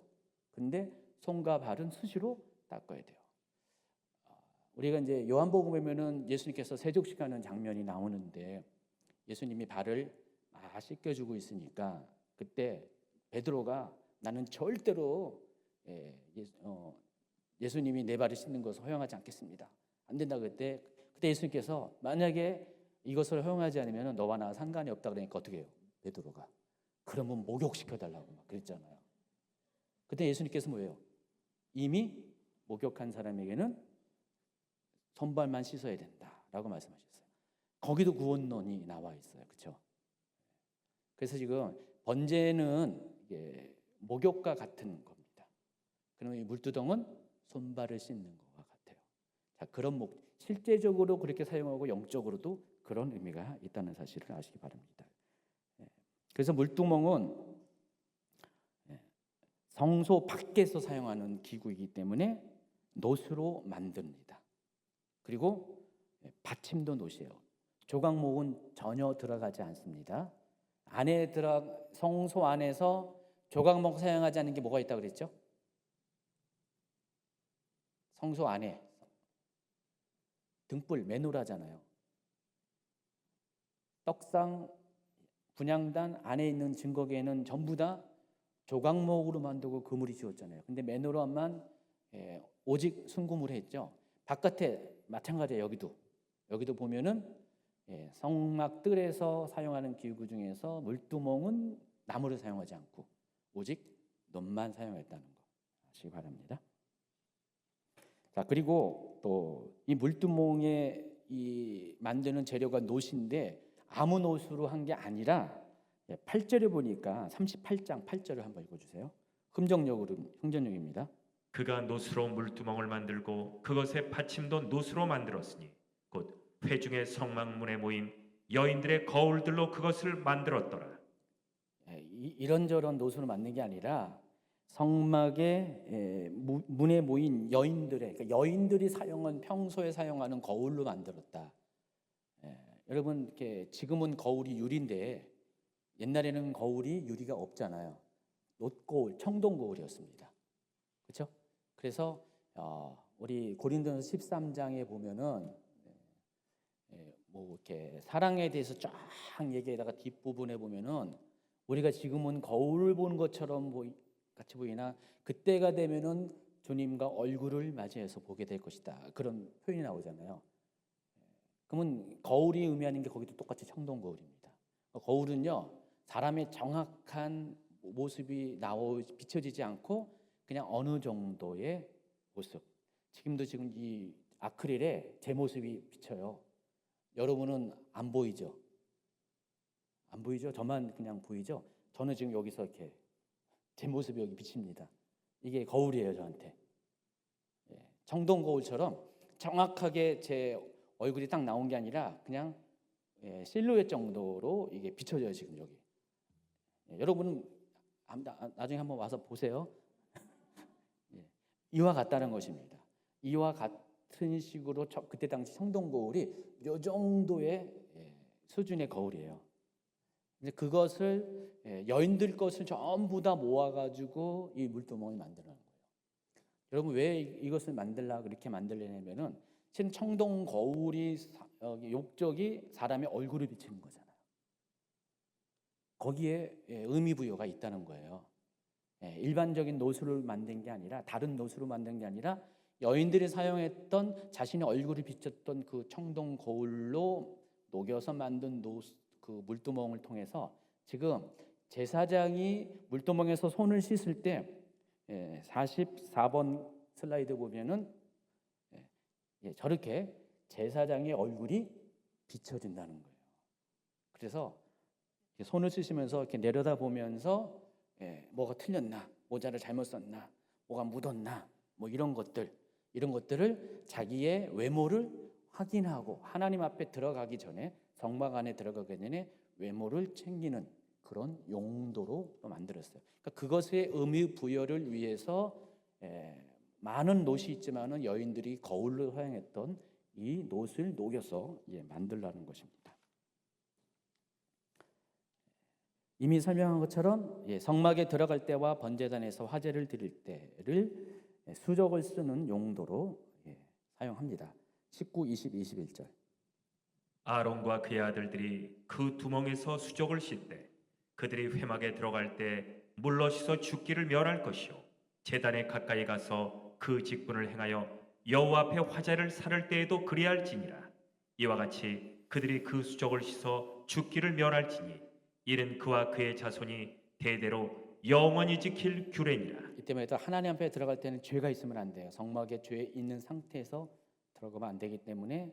근데 손과 발은 수시로 닦아야 돼요. 우리가 이제 요한복음 보면은 예수님께서 세족식하는 장면이 나오는데 예수님이 발을 씻겨주고 있으니까 그때 베드로가 나는 절대로 예수님이 내 발을 씻는 것을 허용하지 않겠습니다. 안 된다 그때 예수님께서 만약에 이것을 허용하지 않으면 너와 나 상관이 없다 그러니까 어떻게 해요? 베드로가 그러면 목욕시켜달라고 막 그랬잖아요. 그때 예수님께서 뭐예요? 이미 목욕한 사람에게는 손발만 씻어야 된다라고 말씀하셨어요. 거기도 구원론이 나와 있어요. 그렇죠? 그래서 지금 번제는 목욕과 같은 겁니다. 그러면 이 물두덩은 손발을 씻는 것과 같아요. 자, 실제적으로 그렇게 사용하고 영적으로도 그런 의미가 있다는 사실을 아시기 바랍니다. 그래서 물두멍은 성소 밖에서 사용하는 기구이기 때문에 노수로 만듭니다. 그리고 받침도 노시예요. 조각목은 전혀 들어가지 않습니다. 성소 안에서 조각목 사용하지 않는 게 뭐가 있다고 그랬죠? 성소 안에 등불, 메노라잖아요. 떡상, 분향단 안에 있는 증거계는 전부 다 조각목으로 만들고 그물이 지었잖아요. 근데 메노라만 오직 순금으로 했죠. 바깥에 마찬가지예요. 여기도 보면은 성막 뜰에서 사용하는 기구 중에서 물두멍은 나무를 사용하지 않고 오직 놋만 사용했다는 거 아시기 바랍니다. 자, 그리고 또 이 물두멍에 이 만드는 재료가 놋인데 아무 놋으로 한 게 아니라 8절에 보니까 38장 8절을 한번 읽어주세요. 흥정역입니다. 그가 놋으로 물두멍을 만들고 그것의 받침도 놋으로 만들었으니 곧 회중의 성막문에 모인 여인들의 거울들로 그것을 만들었더라. 이런저런 놋으로 만든 게 아니라 성막의 문에 모인 여인들의, 그러니까 여인들이 평소에 사용하는 거울로 만들었다. 여러분, 이렇게 지금은 거울이 유리인데 옛날에는 거울이 유리가 없잖아요. 놋거울, 청동거울이었습니다. 그렇죠? 그래서 우리 고린도전서 13장에 보면은 뭐 이렇게 사랑에 대해서 쫙 얘기하다가 뒷부분에 보면은 우리가 지금은 거울을 보는 것처럼 같이 보이나 그때가 되면은 주님과 얼굴을 맞이해서 보게 될 것이다. 그런 표현이 나오잖아요. 그러면 거울이 의미하는 게 거기도 똑같이 청동거울입니다. 거울은요, 사람의 정확한 모습이 비춰지지 않고 그냥 어느 정도의 모습. 지금 이 아크릴에 제 모습이 비쳐요. 여러분은 안 보이죠? 안 보이죠? 저만 그냥 보이죠? 저는 지금 여기서 이렇게 제 모습이 여기 비칩니다. 이게 거울이에요, 저한테. 청동 거울처럼 정확하게 제 얼굴이 딱 나온 게 아니라 그냥 실루엣 정도로 이게 비춰져요, 지금 여기. 여러분은 나중에 한번 와서 보세요. 이와 같다는 것입니다. 이와 같은 식으로 그때 당시 청동 거울이 이 정도의 수준의 거울이에요. 근데 그것을 여인들 것을 전부 다 모아가지고 이 물두멍을 만드는 거예요. 여러분, 왜 이것을 그렇게 만들려냐면은 지금 청동 거울이 욕적이 사람의 얼굴을 비치는 거잖아요. 거기에 의미 부여가 있다는 거예요. 일반적인 놋으로 만든 게 아니라 다른 놋으로 만든 게 아니라 여인들이 사용했던 자신의 얼굴을 비쳤던 그 청동 거울로 녹여서 만든 그 물두멍을 통해서 지금 제사장이 물두멍에서 손을 씻을 때 44번 슬라이드 보면은 저렇게 제사장의 얼굴이 비춰진다는 거예요. 그래서 손을 씻으면서 이렇게 내려다보면서 뭐가 틀렸나, 모자를 잘못 썼나, 뭐가 묻었나, 뭐 이런 것들을 자기의 외모를 확인하고 하나님 앞에 들어가기 전에, 성막 안에 들어가기 전에 외모를 챙기는 그런 용도로 만들었어요. 그러니까 그것의 의미 부여를 위해서 많은 놋이 있지만은 여인들이 거울로 사용했던 이 놋을 녹여서 만들라는 것입니다. 이미 설명한 것처럼 성막에 들어갈 때와 번제단에서 화제를 드릴 때를 수족을 쓰는 용도로 사용합니다. 19, 20, 21절. 아론과 그의 아들들이 그 두멍에서 수족을 씻되 그들이 회막에 들어갈 때 물로 씻어 죽기를 멸할 것이요 제단에 가까이 가서 그 직분을 행하여 여호와 앞에 화제를 살을 때에도 그리할지니라. 이와 같이 그들이 그 수족을 씻어 죽기를 멸할지니 이는 그와 그의 자손이 대대로 영원히 지킬 규례니라. 이때마다 하나님 앞에 들어갈 때는 죄가 있으면 안 돼요. 성막에 죄 있는 상태에서 들어가면 안 되기 때문에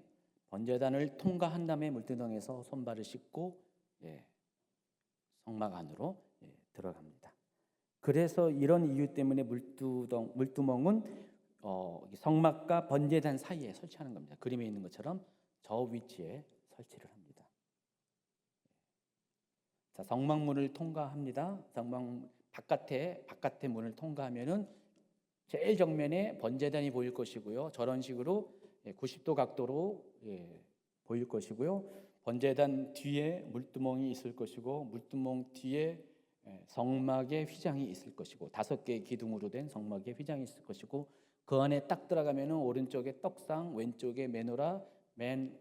번제단을 통과한 다음에 물두멍에서 손발을 씻고 성막 안으로 들어갑니다. 그래서 이런 이유 때문에 물두멍은 성막과 번제단 사이에 설치하는 겁니다. 그림에 있는 것처럼 저 위치에 설치를 합니다. 자, 성막문을 통과합니다. 성막 바깥에 문을 통과하면은 제일 정면에 번제단이 보일 것이고요. 저런 식으로 90도 각도로 보일 것이고요. 번제단 뒤에 물두멍이 있을 것이고 물두멍 뒤에 성막의 휘장이 있을 것이고 5개의 기둥으로 된 성막의 휘장이 있을 것이고 그 안에 딱 들어가면은 오른쪽에 떡상, 왼쪽에 메노라, 맨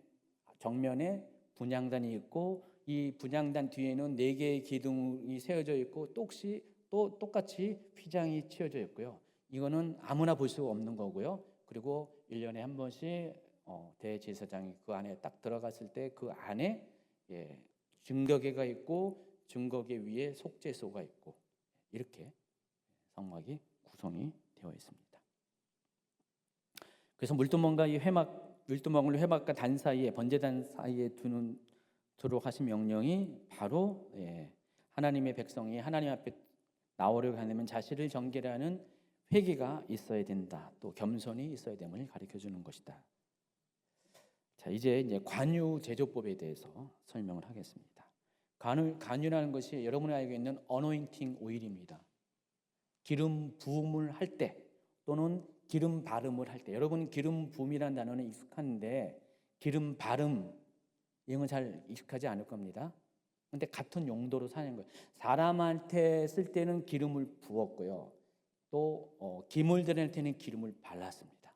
정면에 분향단이 있고 이 분향단 뒤에는 4개의 기둥이 세워져 있고 또 똑같이 휘장이 치어져 있고요. 이거는 아무나 볼 수 없는 거고요. 그리고 1년에 한 번씩 대제사장이 그 안에 딱 들어갔을 때 그 안에 증거궤가 있고 증거궤 위에 속죄소가 있고 이렇게 성막이 구성이 되어 있습니다. 그래서 물두멍을 회막과 단 사이에 번제단 사이에 두도록 하신 명령이 바로 하나님의 백성이 하나님 앞에 나오려고 하려면 자신을 정결하는 회개가 있어야 된다. 또 겸손이 있어야 됨을 가르쳐 주는 것이다. 자, 이제 관유 제조법에 대해서 설명을 하겠습니다. 관유라는 것이 여러분이 알고 있는 어노인팅 오일입니다. 기름 부음을 할 때 또는 기름 바름을 할 때, 여러분 기름 부음이라는 단어는 익숙한데 기름 바름 이건 잘 익숙하지 않을 겁니다. 근데 같은 용도로 사는 거예요. 사람한테 쓸 때는 기름을 부었고요. 또 기물들한테는 기름을 발랐습니다.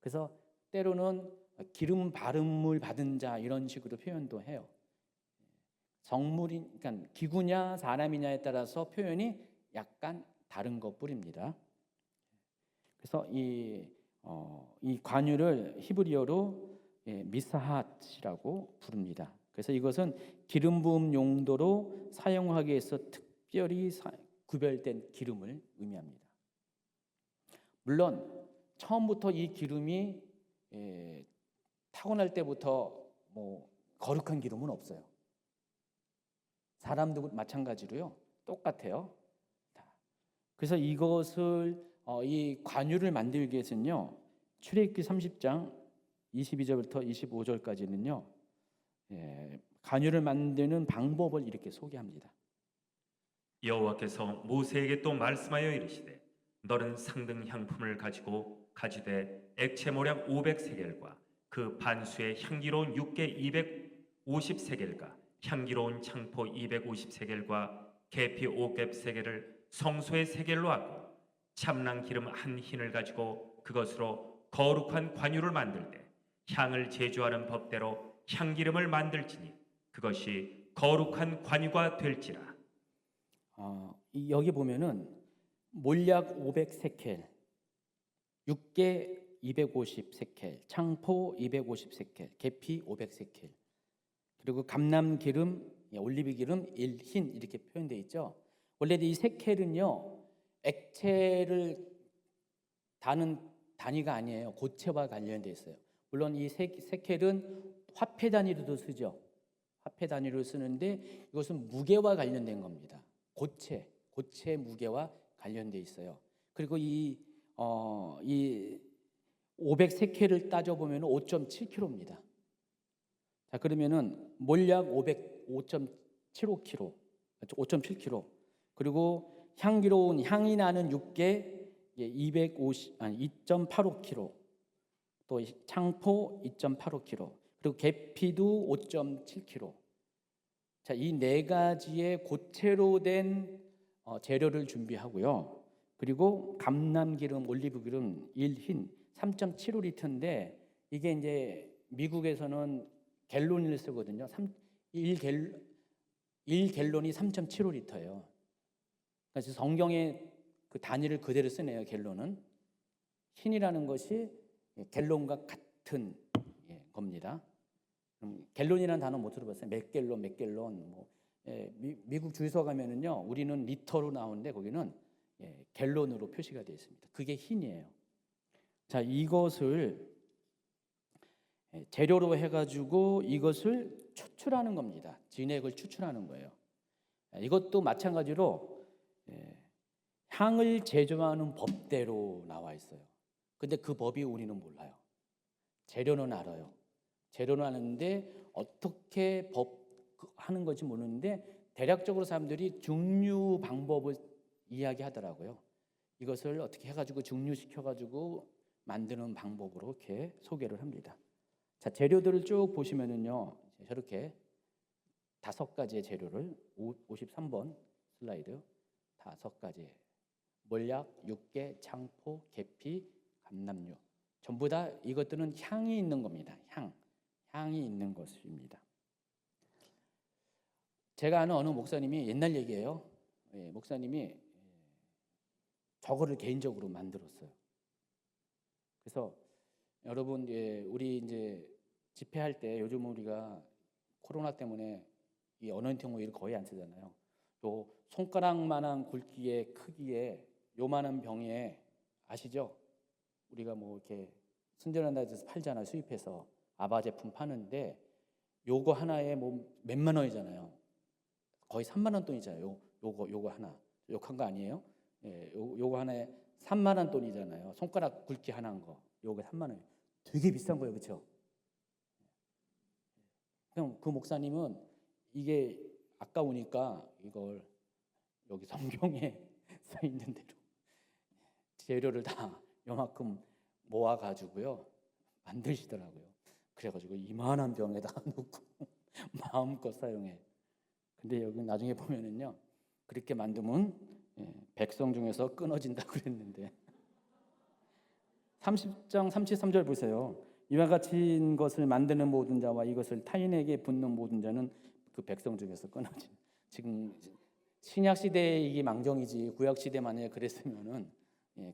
그래서 때로는 기름 바름을 받은 자 이런 식으로 표현도 해요. 그러니까 기구냐 사람이냐에 따라서 표현이 약간 다른 것뿐입니다. 그래서 이 관유를 히브리어로 미사핫이라고 부릅니다. 그래서 이것은 기름 부음 용도로 사용하기 위해서 특별히 구별된 기름을 의미합니다. 물론 처음부터 이 기름이 타고날 때부터 거룩한 기름은 없어요. 사람도 마찬가지로요. 똑같아요. 그래서 이것을 이 관유를 만들기 위해서는요. 출애굽기 30장 22절부터 25절까지는요. 관유를 만드는 방법을 이렇게 소개합니다. 여호와께서 모세에게 또 말씀하여 이르시되 너는 상등 향품을 가지고 가지되 액체 모략 500세겔과 그 반수의 향기로운 육개 250세겔과 향기로운 창포 250세겔과 계피 5갭세겔을 성소의 세겔로 하고 참난 기름 한 흰을 가지고 그것으로 거룩한 관유를 만들 때 향을 제조하는 법대로 향기름을 만들지니 그것이 거룩한 관유가 될지라. 여기 보면은 몰약 500세켈, 육개 250세켈, 창포 250세켈, 계피 500세켈, 그리고 감람기름, 올리브기름 1흰 이렇게 표현되어 있죠. 원래 이 세켈은요 액체를 다는 단위가 아니에요. 고체와 관련되어 있어요. 물론 이 세켈은 화폐 단위로도 쓰죠. 화폐 단위로 쓰는데 이것은 무게와 관련된 겁니다. 고체 무게와 관련되어 있어요. 그리고 이 500세켈을 따져보면 5.7kg입니다. 자, 그러면은 몰약 5.75kg, 5.7kg. 그리고 향기로운 향이 나는 육개 2.85kg. 또 창포 2.85kg. 그리고 계피도 5.7kg. 자, 이 4가지의 고체로 된 재료를 준비하고요. 그리고 감람기름, 올리브기름 1흰 3.75리터인데 이게 이제 미국에서는 갤론을 쓰거든요. 1갤론이 3.75리터예요. 그래서 성경의 그 단위를 그대로 쓰네요. 갤론은 흰이라는 것이 갤론과 같은 겁니다. 갤론이라는 단어 못 들어봤어요? 몇 갤론. 미국 주유소 가면은요, 우리는 리터로 나오는데 거기는 갤론으로 표시가 되어 있습니다. 그게 흰이에요. 자, 이것을 재료로 해가지고 이것을 추출하는 겁니다. 진액을 추출하는 거예요. 이것도 마찬가지로 향을 제조하는 법대로 나와 있어요. 근데 그 법이 우리는 몰라요. 재료는 알아요. 재료는 아는데 어떻게 하는 건지 모르는데 대략적으로 사람들이 증류 방법을 이야기하더라고요. 이것을 어떻게 해가지고 증류시켜가지고 만드는 방법으로 이렇게 소개를 합니다. 자, 재료들을 쭉 보시면은요, 저렇게 5가지의 재료를 53번 슬라이드 5가지. 몰약, 육개, 창포, 계피, 감람류. 전부 다 이것들은 향이 있는 겁니다. 향이 있는 것입니다. 제가 아는 어느 목사님이 옛날 얘기예요. 목사님이 저거를 개인적으로 만들었어요. 그래서 여러분, 우리 이제 집회할 때 요즘 우리가 코로나 때문에 이 어너인팅 오일을 거의 안 쓰잖아요. 요 손가락만한 굵기의 크기에 요만한 병에 아시죠? 우리가 뭐 이렇게 순전한 데서 팔잖아요. 수입해서 아바 제품 파는데 요거 하나에 뭐 몇만 원이잖아요. 거의 3만 원 돈이잖아요. 요거 하나. 욕한 거 아니에요? 요거 하나에 3만 원 돈이잖아요. 손가락 굵기 하나인 거. 요게 3만 원. 되게 비싼 거예요. 그렇죠? 그럼 그 목사님은 이게 아까우니까 이걸 여기 성경에 써 있는 대로 재료를 다 요만큼 모아 가지고요 만드시더라고요. 그래가지고 이만한 병에다 넣고 마음껏 사용해. 근데 여기 나중에 보면은요 그렇게 만들면 백성 중에서 끊어진다 그랬는데 30장 33절 보세요. 이와 같은 것을 만드는 모든 자와 이것을 타인에게 붓는 모든 자는 그 백성 중에서 끊어진. 지금 신약 시대에 이게 망정이지 구약 시대 만약에 그랬으면은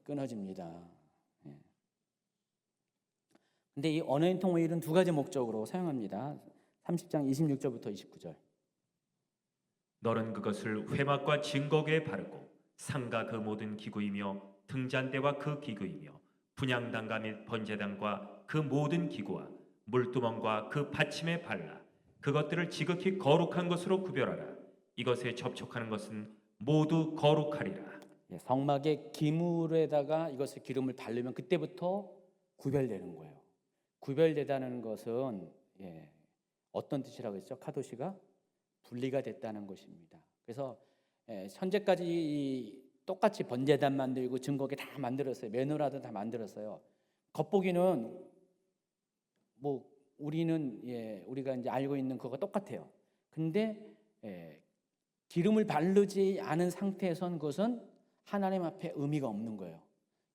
끊어집니다. 근데 이 어너인팅 오일은 2가지 목적으로 사용합니다. 30장 26절부터 29절. 너는 그것을 회막과 증거궤에 바르고 상가 그 모든 기구이며 등잔대와 그 기구이며 분향단과 및 번제단과 그 모든 기구와 물두멍과 그 받침에 발라 그것들을 지극히 거룩한 것으로 구별하라. 이것에 접촉하는 것은 모두 거룩하리라. 성막의 기물에다가 이것을 기름을 바르면 그때부터 구별되는 거예요. 구별되다는 것은 어떤 뜻이라고 했죠? 카도시가 분리가 됐다는 것입니다. 그래서 현재까지 똑같이 번제단 만들고 증거궤 다 만들었어요. 메노라도 다 만들었어요. 겉보기는 뭐 우리가 이제 알고 있는 그거 똑같아요. 근데 기름을 바르지 않은 상태에선 그것은 하나님 앞에 의미가 없는 거예요.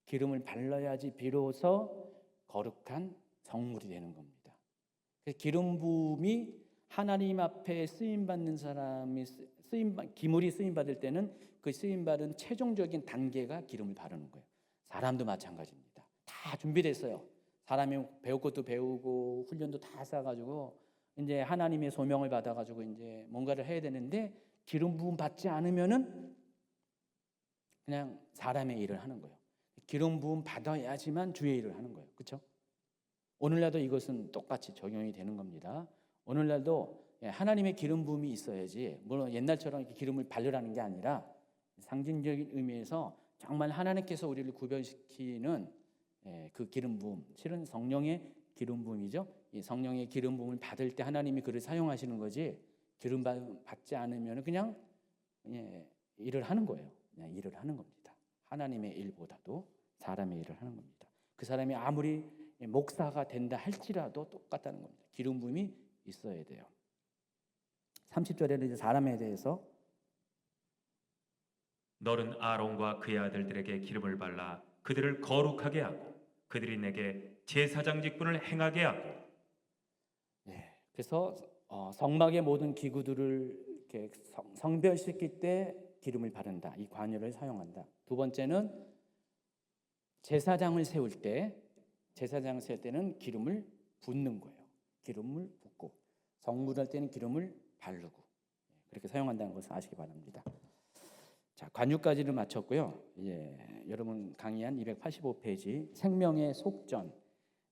기름을 발라야지 비로소 거룩한 성물이 되는 겁니다. 기름 부음이 하나님 앞에 쓰임 받는 사람이 기물이 쓰임 받을 때는 그 쓰임 받은 최종적인 단계가 기름을 바르는 거예요. 사람도 마찬가지입니다. 다 준비됐어요. 사람이 배울 것도 배우고 훈련도 다 쌓아가지고 이제 하나님의 소명을 받아가지고 이제 뭔가를 해야 되는데 기름 부음 받지 않으면은 그냥 사람의 일을 하는 거예요. 기름 부음 받아야지만 주의 일을 하는 거예요. 그렇죠? 오늘날도 이것은 똑같이 적용이 되는 겁니다. 오늘날도 하나님의 기름 부음이 있어야지, 물론 옛날처럼 이렇게 기름을 바르라는 게 아니라 상징적인 의미에서 정말 하나님께서 우리를 구별시키는 그 기름 부음, 실은 성령의 기름 부음이죠. 이 성령의 기름 부음을 받을 때 하나님이 그를 사용하시는 거지, 기름 받지 않으면 그냥 일을 하는 거예요. 그냥 일을 하는 겁니다. 하나님의 일보다도 사람의 일을 하는 겁니다. 그 사람이 아무리 목사가 된다 할지라도 똑같다는 겁니다. 기름 부음이 있어야 돼요. 30절에는 이제 사람에 대해서 너는 아론과 그의 아들들에게 기름을 발라 그들을 거룩하게 하고 그들이 내게 제사장 직분을 행하게 하고. 그래서 성막의 모든 기구들을 이렇게 성별시킬 때 기름을 바른다. 이 관유를 사용한다. 2번째는 제사장을 세울 때는 기름을 붓는 거예요. 기름을 붓고 성물할 때는 기름을 바르고 그렇게 사용한다는 것을 아시기 바랍니다. 자, 관유까지를 마쳤고요. 여러분 강의한 285페이지 생명의 속전.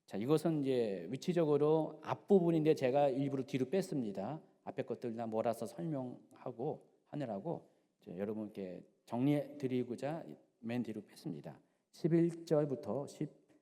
자, 이것은 이제 위치적으로 앞부분인데 제가 일부러 뒤로 뺐습니다. 앞에 것들 다 몰아서 설명하고 하느라고 여러분께 정리해 드리고자 맨 뒤로 뺐습니다. 11절부터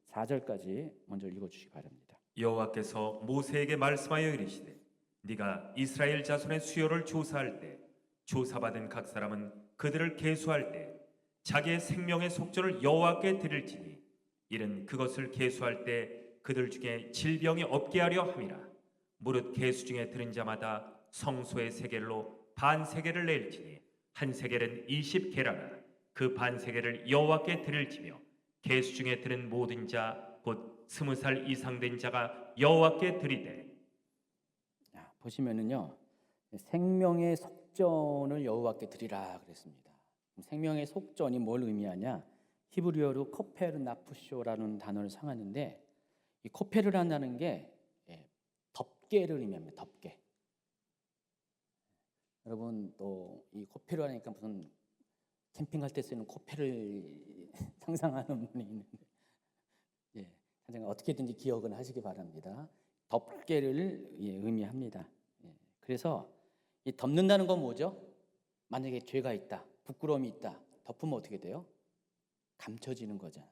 14절까지 먼저 읽어 주시기 바랍니다. 여호와께서 모세에게 말씀하여 이르시되 네가 이스라엘 자손의 수요를 조사할 때 조사받은 각 사람은 그들을 계수할 때 자기의 생명의 속전을 여호와께 드릴지니 이는 그것을 계수할 때 그들 중에 질병이 없게 하려 함이라. 무릇 계수 중에 들은 자마다 성소의 세겔로 반 세겔을 낼지니 한 세겔은 20게라라. 그 반세겔을 여호와께 드릴지며 계수 중에 드는 모든 자 곧 20살 이상 된 자가 여호와께 드리되. 자, 보시면은요, 생명의 속전을 여호와께 드리라 그랬습니다. 생명의 속전이 뭘 의미하냐? 히브리어로 코페르 나프쇼라는 단어를 사용하는데, 이 코페르라는 게 덮개를 의미합니다. 덮개. 여러분 또 이 코페르 하니까 무슨 캠핑할 때 쓰는 코페를 상상하는 분이 있는데, 어떻게든지 기억은 하시기 바랍니다. 덮개를 의미합니다. 그래서 이 덮는다는 건 뭐죠? 만약에 죄가 있다, 부끄러움이 있다, 덮으면 어떻게 돼요? 감춰지는 거잖아요.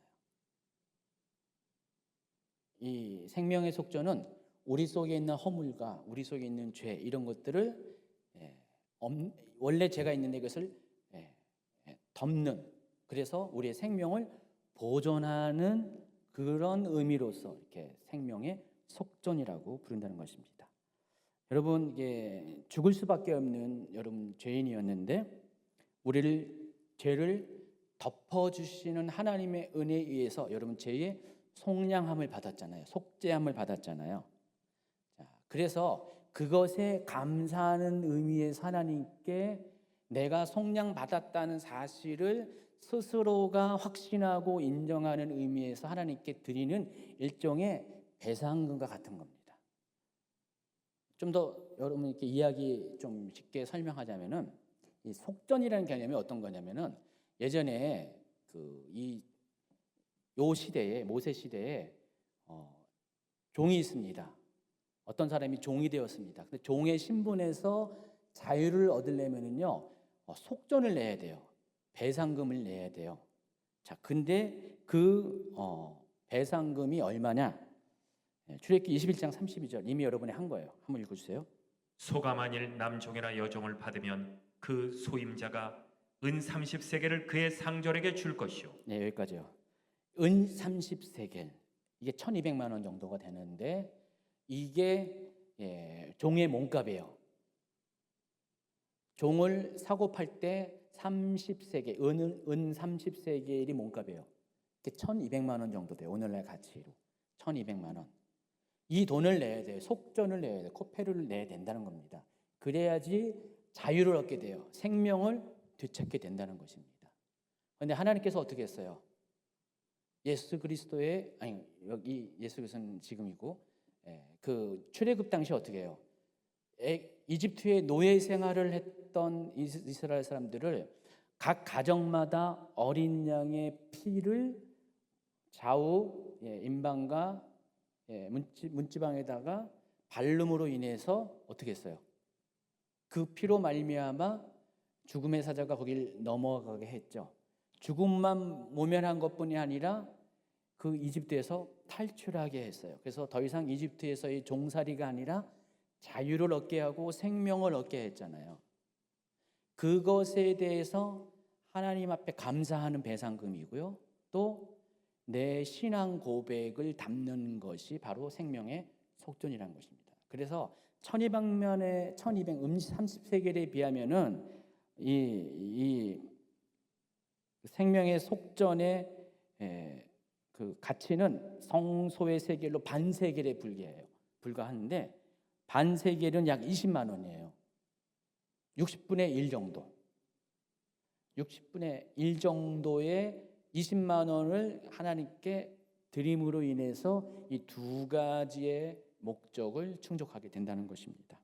이 생명의 속전은 우리 속에 있는 허물과 우리 속에 있는 죄, 이런 것들을 원래 죄가 있는데 이것을 덮는, 그래서 우리의 생명을 보존하는 그런 의미로서 이렇게 생명의 속전이라고 부른다는 것입니다. 여러분, 이게 죽을 수밖에 없는 여러분 죄인이었는데 우리를 죄를 덮어주시는 하나님의 은혜에 의해서 여러분 죄의 속량함을 받았잖아요. 속죄함을 받았잖아요. 자, 그래서 그것에 감사하는 의미에서 하나님께 내가 속량 받았다는 사실을 스스로가 확신하고 인정하는 의미에서 하나님께 드리는 일종의 배상금과 같은 겁니다. 좀 더 여러분께 이야기 좀 쉽게 설명하자면은, 이 속전이라는 개념이 어떤 거냐면은, 예전에 요 시대에, 모세 시대에 종이 있습니다. 어떤 사람이 종이 되었습니다. 근데 종의 신분에서 자유를 얻으려면은요, 속전을 내야 돼요. 배상금을 내야 돼요. 자, 근데 그 배상금이 얼마냐? 출애굽기 21장 32절 이미 여러분이 한 거예요. 한번 읽어주세요. 소가 만일 남종이나 여종을 받으면 그 소임자가 은 30세겔을 그의 상절에게 줄 것이요. 네, 여기까지요. 은 30세겔, 이게 1200만 원 정도가 되는데, 이게 종의 몸값이에요. 종을 사고 팔 때 30세겔, 은 30세겔이 몸값이에요. 이게 1200만 원 정도 돼요. 오늘날 가치로 1200만 원. 이 돈을 내야 돼요. 속전을 내야 돼요. 코페르를 내야 된다는 겁니다. 그래야지 자유를 얻게 돼요. 생명을 되찾게 된다는 것입니다. 그런데 하나님께서 어떻게 했어요? 예수 그리스도의, 아니 여기 예수 그리스도는 지금이고, 그 출애굽 당시 어떻게 해요? 이집트의 노예 생활을 했던 이스라엘 사람들을 각 가정마다 어린 양의 피를 좌우 임방과 문지방에다가 발름으로 인해서 어떻게 했어요? 그 피로 말미암아 죽음의 사자가 거길 넘어가게 했죠. 죽음만 모면한 것뿐이 아니라 그 이집트에서 탈출하게 했어요. 그래서 더 이상 이집트에서의 종살이가 아니라 자유를 얻게 하고 생명을 얻게 했잖아요. 그것에 대해서 하나님 앞에 감사하는 배상금이고요. 또 내 신앙 고백을 담는 것이 바로 생명의 속전이라는 것입니다. 그래서 30세겔에 비하면은 이 생명의 속전의 그 가치는 성소의 세겔로 반세겔에 불과하는데, 반세겔은 약 20만 원이에요. 60분의 1 정도. 60분의 1 정도의 20만 원을 하나님께 드림으로 인해서 이 두 가지의 목적을 충족하게 된다는 것입니다.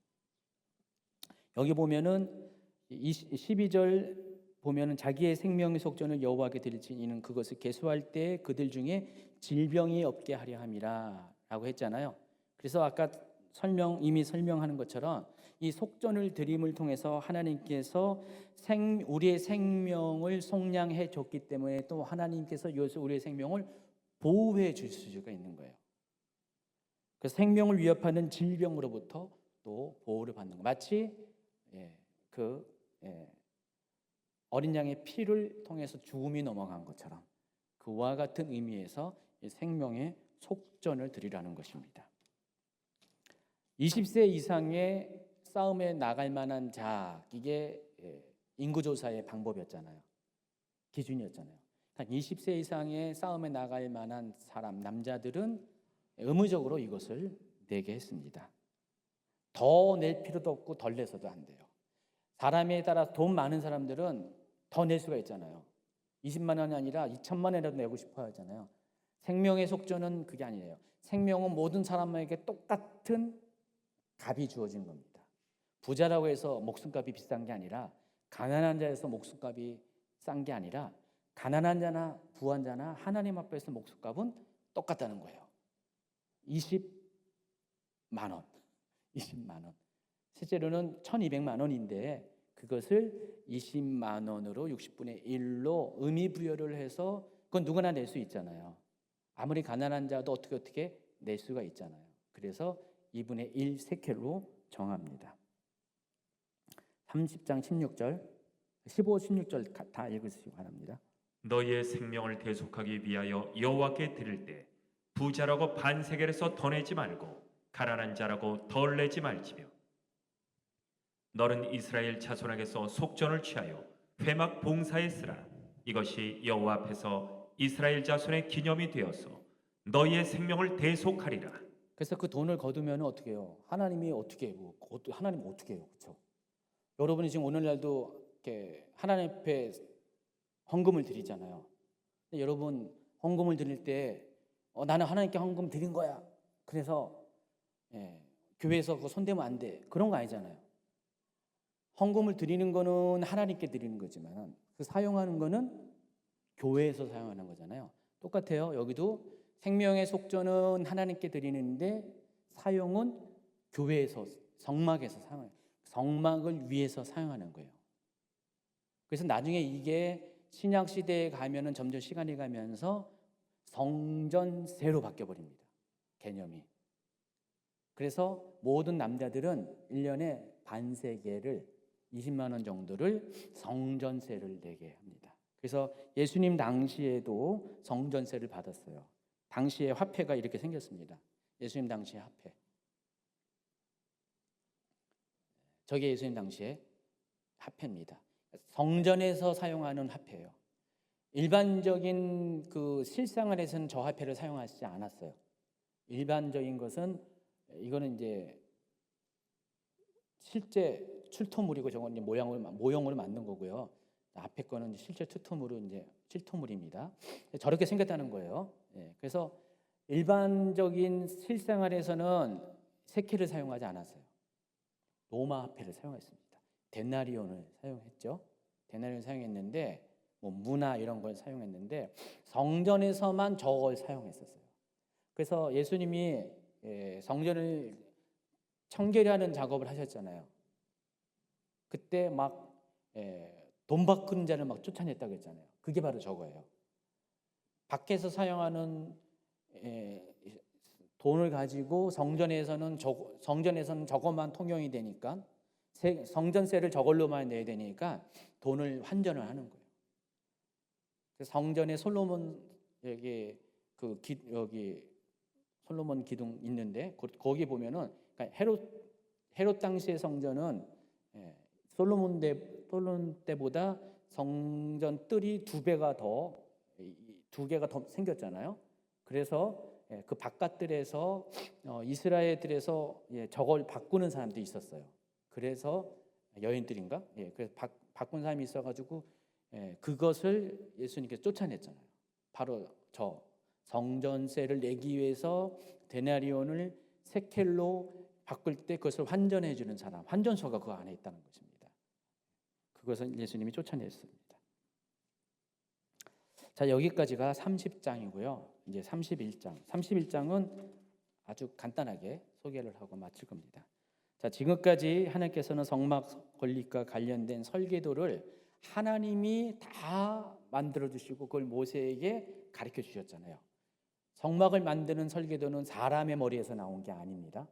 여기 보면은 12절 보면은 자기의 생명의 속전을 여호와께 드릴지 이는 그것을 계수할 때 그들 중에 질병이 없게 하려 함이라라고 했잖아요. 그래서 아까 이미 설명하는 것처럼 이 속전을 드림을 통해서 하나님께서 우리의 생명을 속량해 줬기 때문에 또 하나님께서 이것을 우리의 생명을 보호해 줄 수가 있는 거예요. 그 생명을 위협하는 질병으로부터 또 보호를 받는 거. 마치 어린 양의 피를 통해서 죽음이 넘어간 것처럼 그와 같은 의미에서 생명의 속전을 드리라는 것입니다. 20세 이상의 싸움에 나갈 만한 자, 이게 인구조사의 방법이었잖아요. 기준이었잖아요. 한 20세 이상의 싸움에 나갈 만한 사람, 남자들은 의무적으로 이것을 내게 했습니다. 더 낼 필요도 없고 덜 내서도 안 돼요. 사람에 따라 돈 많은 사람들은 더 낼 수가 있잖아요. 20만 원이 아니라 2천만 원이라도 내고 싶어 하잖아요. 생명의 속죄는 그게 아니에요. 생명은 모든 사람에게 똑같은 값이 주어진 겁니다. 부자라고 해서 목숨값이 비싼 게 아니라, 가난한 자에서 목숨값이 싼 게 아니라, 가난한 자나 부한 자나 하나님 앞에서 목숨값은 똑같다는 거예요. 20만 원, 20만 원. 실제로는 1200만 원인데 그것을 20만 원으로 60분의 1로 의미 부여를 해서, 그건 누구나 낼 수 있잖아요. 아무리 가난한 자도 어떻게 낼 수가 있잖아요. 그래서 2분의 1 세켈로 정합니다. 30장 16절, 15, 16절 다 읽으시기 바랍니다. 너희의 생명을 대속하기 위하여 여호와께 드릴 때 부자라고 반세겔에서 더 내지 말고 가난한 자라고 덜 내지 말지며, 너는 이스라엘 자손에게서 속전을 취하여 회막 봉사에 쓰라. 이것이 여호와 앞에서 이스라엘 자손의 기념이 되어서 너희의 생명을 대속하리라. 그래서 그 돈을 거두면 어떻게 해요? 하나님이 어떻게 해요? 하나님 어떻게 해요? 그렇죠? 여러분이 지금 오늘날도 이렇게 하나님 앞에 헌금을 드리잖아요. 근데 여러분 헌금을 드릴 때 나는 하나님께 헌금 드린 거야. 그래서 교회에서 그거 손대면 안 돼. 그런 거 아니잖아요. 헌금을 드리는 거는 하나님께 드리는 거지만 그 사용하는 거는 교회에서 사용하는 거잖아요. 똑같아요. 여기도 생명의 속전은 하나님께 드리는데 사용은 교회에서, 성막에서 사용해요. 성막을 위해서 사용하는 거예요. 그래서 나중에 이게 신약 시대에 가면은 점점 시간이 가면서 성전세로 바뀌어 버립니다. 개념이. 그래서 모든 남자들은 1년에 반세겔을 20만 원 정도를 성전세를 내게 합니다. 그래서 예수님 당시에도 성전세를 받았어요. 당시에 화폐가 이렇게 생겼습니다. 예수님 당시의 화폐. 저게 예수님 당시의 화폐입니다. 성전에서 사용하는 화폐예요. 일반적인 그 실생활에서는 저 화폐를 사용하지 않았어요. 일반적인 것은 이거는 이제 실제 출토물이고 저건 이제 모형으로 만든 거고요. 앞에 거는 실제 출토물은 이제 실토물입니다. 저렇게 생겼다는 거예요. 그래서 일반적인 실생활에서는 세키를 사용하지 않았어요. 로마 화폐를 사용했습니다. 데나리온을 사용했죠. 데나리온 사용했는데 뭐 문화 이런 걸 사용했는데 성전에서만 저걸 사용했었어요. 그래서 예수님이 성전을 청결하는 작업을 하셨잖아요. 그때 막 돈 바꾸는 자를 막 쫓아냈다고 했잖아요. 그게 바로 저거예요. 밖에서 사용하는 돈을 가지고 성전에서는 저것만 통용이 되니까 성전세를 저걸로만 내야 되니까 돈을 환전을 하는 거예요. 성전에 솔로몬 여기 솔로몬 기둥 있는데 거기 보면은 그러니까 헤롯 당시의 성전은 솔로몬 때보다 성전 뜰이 두 개가 더 생겼잖아요. 그래서 그 바깥들에서 이스라엘들에서 저걸 바꾸는 사람도 있었어요. 그래서 여인들인가? 그래서 바꾼 사람이 있어가지고 그것을 예수님께서 쫓아냈잖아요. 바로 저 성전세를 내기 위해서 데나리온을 세켈로 바꿀 때 그것을 환전해 주는 사람, 환전소가 그 안에 있다는 것입니다. 그것을 예수님이 쫓아냈습니다. 자, 여기까지가 30장이고요. 이제 31장은 아주 간단하게 소개를 하고 마칠 겁니다. 자, 지금까지 하나님께서는 성막 건립과 관련된 설계도를 하나님이 다 만들어 주시고 그걸 모세에게 가르쳐 주셨잖아요. 성막을 만드는 설계도는 사람의 머리에서 나온 게 아닙니다.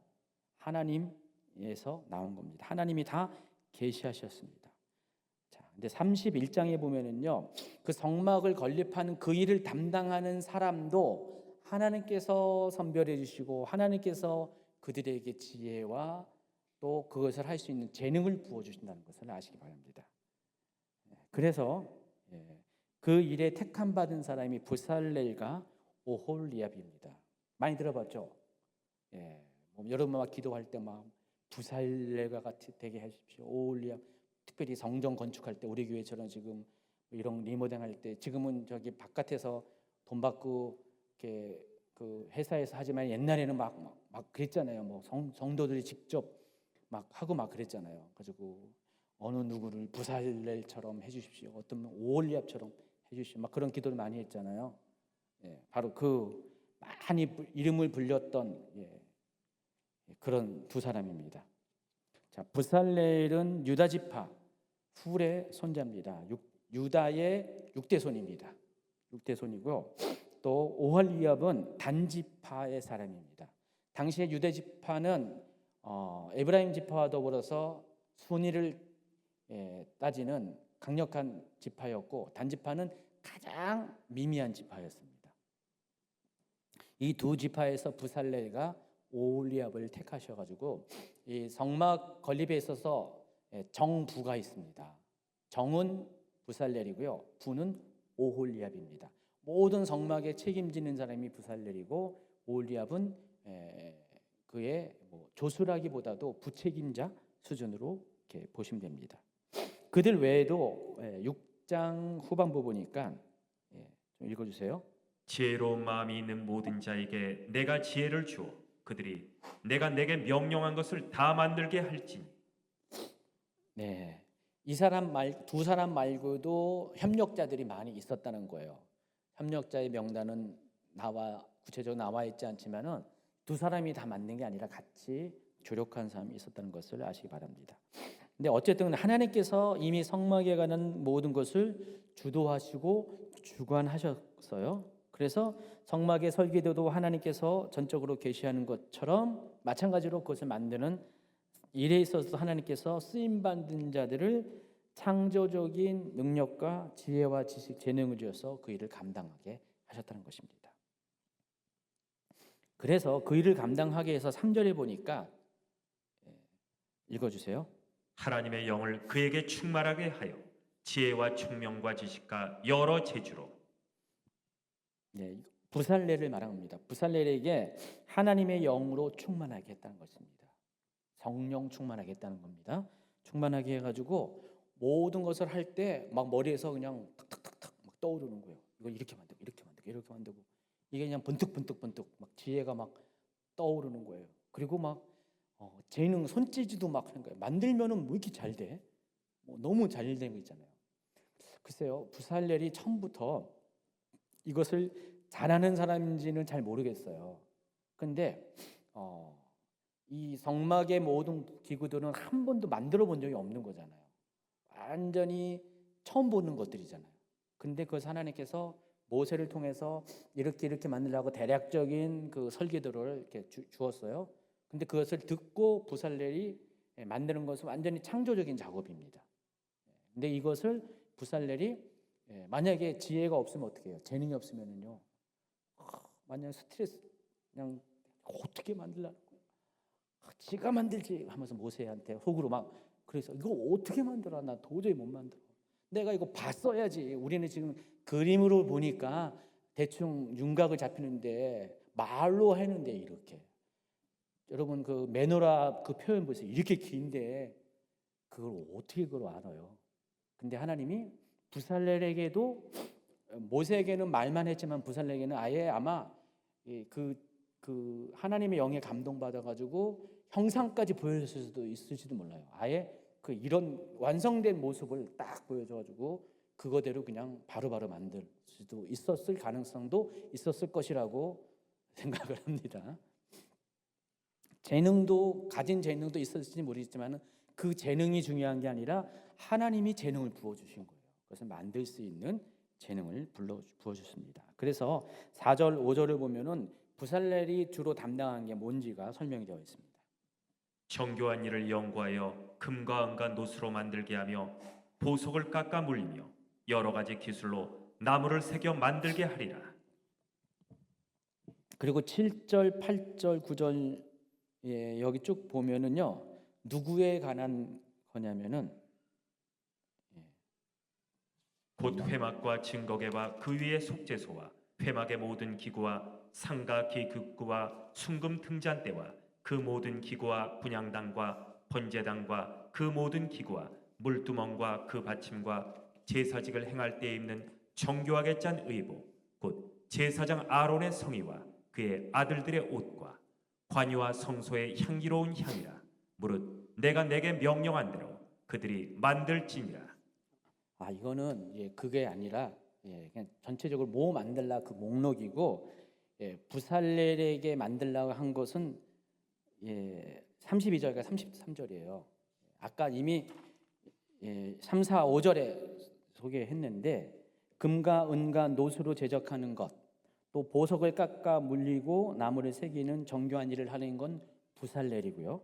하나님에서 나온 겁니다. 하나님이 다 계시하셨습니다. 자, 근데 31장에 보면은요, 그 성막을 건립하는 그 일을 담당하는 사람도 하나님께서 선별해 주시고 하나님께서 그들에게 지혜와 또 그것을 할 수 있는 재능을 부어 주신다는 것을 아시기 바랍니다. 그래서 그 일에 택함 받은 사람이 부살렐과 오홀리압입니다. 많이 들어봤죠? 뭐 여러분 막 기도할 때 막 부살렐과 같이 되게 하십시오. 오홀리압, 특별히 성전 건축할 때 우리 교회처럼 지금 이런 리모델링 때 지금은 저기 바깥에서 돈 받고 이렇게 그 회사에서 하지만 옛날에는 막 그랬잖아요. 뭐 성도들이 직접 막 하고 막 그랬잖아요. 가지고 어느 누구를 부살렐처럼 해주십시오. 어떤 오홀리압처럼 해주십시오. 막 그런 기도를 많이 했잖아요. 바로 그 많이 이름을 불렸던 그런 두 사람입니다. 자, 부살렐은 유다 지파 훌의 손자입니다. 유다의 6대 손입니다. 6대 손이고 또 오홀리압은 단 지파의 사람입니다. 당시에 유다 지파는 에브라임 지파와 더불어서 순위를 따지는 강력한 지파였고 단 지파는 가장 미미한 지파였습니다. 이 두 지파에서 부살렐과 오홀리압을 택하셔가지고 이 성막 건립에 있어서 정부가 있습니다. 정은 부살렐이고요, 부는 오홀리압입니다. 모든 성막에 책임지는 사람이 부살렐이고 오홀리압은 그의 조수라기보다도 부책임자 수준으로 이렇게 보시면 됩니다. 그들 외에도 6장 후반부 보니까 좀 읽어주세요. 지혜로운 마음이 있는 모든 자에게 내가 지혜를 주어 그들이 내가 내게 명령한 것을 다 만들게 할지니. 이 두 사람 말고도 협력자들이 많이 있었다는 거예요. 협력자의 명단은 구체적으로 나와 있지 않지만은 두 사람이 다 만든 게 아니라 같이 조력한 사람이 있었다는 것을 아시기 바랍니다. 근데 어쨌든 하나님께서 이미 성막에 관한 모든 것을 주도하시고 주관하셨어요. 그래서 성막의 설계도도 하나님께서 전적으로 계시하는 것처럼 마찬가지로 그것을 만드는 일에 있어서 하나님께서 쓰임받는 자들을 창조적인 능력과 지혜와 지식, 재능을 주어서 그 일을 감당하게 하셨다는 것입니다. 그래서 그 일을 감당하게 해서 3절에 보니까 읽어주세요. 하나님의 영을 그에게 충만하게 하여 지혜와 총명과 지식과 여러 재주로. 부살렐을 말합니다. 부살렐에게 하나님의 영으로 충만하게 했다는 것입니다. 성령 충만하게 했다는 겁니다. 충만하게 해가지고 모든 것을 할 때 막 머리에서 그냥 탁탁탁탁 막 떠오르는 거예요. 이거 이렇게 만들고 이렇게 만들고 이렇게 만들고 이게 그냥 번뜩번뜩번뜩 막 지혜가 막 떠오르는 거예요. 그리고 막 재능 손재주도 막 하는 거예요. 만들면은 뭐 이렇게 잘 돼? 너무 잘 되는 거 있잖아요. 글쎄요, 부살렐이 처음부터 이것을 잘하는 사람인지는 잘 모르겠어요. 근데 이 성막의 모든 기구들은 한 번도 만들어 본 적이 없는 거잖아요. 완전히 처음 보는 것들이잖아요. 근데 그것을 하나님께서 모세를 통해서 이렇게 만들라고 대략적인 그 설계도를 이렇게 주었어요. 근데 그것을 듣고 부살렐이 만드는 것은 완전히 창조적인 작업입니다. 근데 이것을 부살렐이 만약에 지혜가 없으면 어떻게 해요? 재능이 없으면은요, 만약 스트레스 그냥 어떻게 만들라는 거야? 지가 만들지 하면서 모세한테 속으로 막 그래서 이거 어떻게 만들어? 나 도저히 못 만들어. 내가 이거 봤어야지. 우리는 지금 그림으로 보니까 대충 윤곽을 잡히는데 말로 했는데 이렇게. 여러분 그 메노라 그 표현 보세요. 이렇게 긴데 그걸 어떻게 그걸 알아요? 근데 하나님이 부살렐에게도 모세에게는 말만 했지만 부살렐에게는 아예 아마 그 하나님의 영에 감동받아가지고 형상까지 보여줬을 수도 있을지도 몰라요. 아예 그 이런 완성된 모습을 딱 보여줘가지고 그거대로 그냥 바로바로 만들 수도 있었을 가능성도 있었을 것이라고 생각을 합니다. 가진 재능도 있었을지 모르겠지만 그 재능이 중요한 게 아니라 하나님이 재능을 부어주신 거예요. 그것을 만들 수 있는 재능을 부어주십니다. 그래서 4절, 5절을 보면은 부살렐이 주로 담당한 게 뭔지가 설명이 되어 있습니다. 정교한 일을 연구하여 금과 은과 노수로 만들게 하며 보석을 깎아 물리며 여러 가지 기술로 나무를 새겨 만들게 하리라. 그리고 7절, 8절, 9절 여기 쭉 보면은요, 누구에 관한 거냐면은 곧 회막과 증거계와 그 위의 속죄소와 회막의 모든 기구와 상가 기급구와 순금 등잔대와 그 모든 기구와 분향당과 번제당과 그 모든 기구와 물두멍과 그 받침과 제사직을 행할 때에 입는 정교하게 짠 의복 곧 제사장 아론의 성의와 그의 아들들의 옷과 관유와 성소의 향기로운 향이라 무릇 내가 내게 명령한 대로 그들이 만들지니라. 이거는 그게 아니라 그냥 전체적으로 뭐 만들라 그 목록이고 부살렐에게 만들라고 한 것은 32절과 33절이에요. 아까 이미 3, 4, 5절에 소개했는데 금과 은과 노수로 제작하는 것, 또 보석을 깎아 물리고 나무를 새기는 정교한 일을 하는 건 부살렐이고요.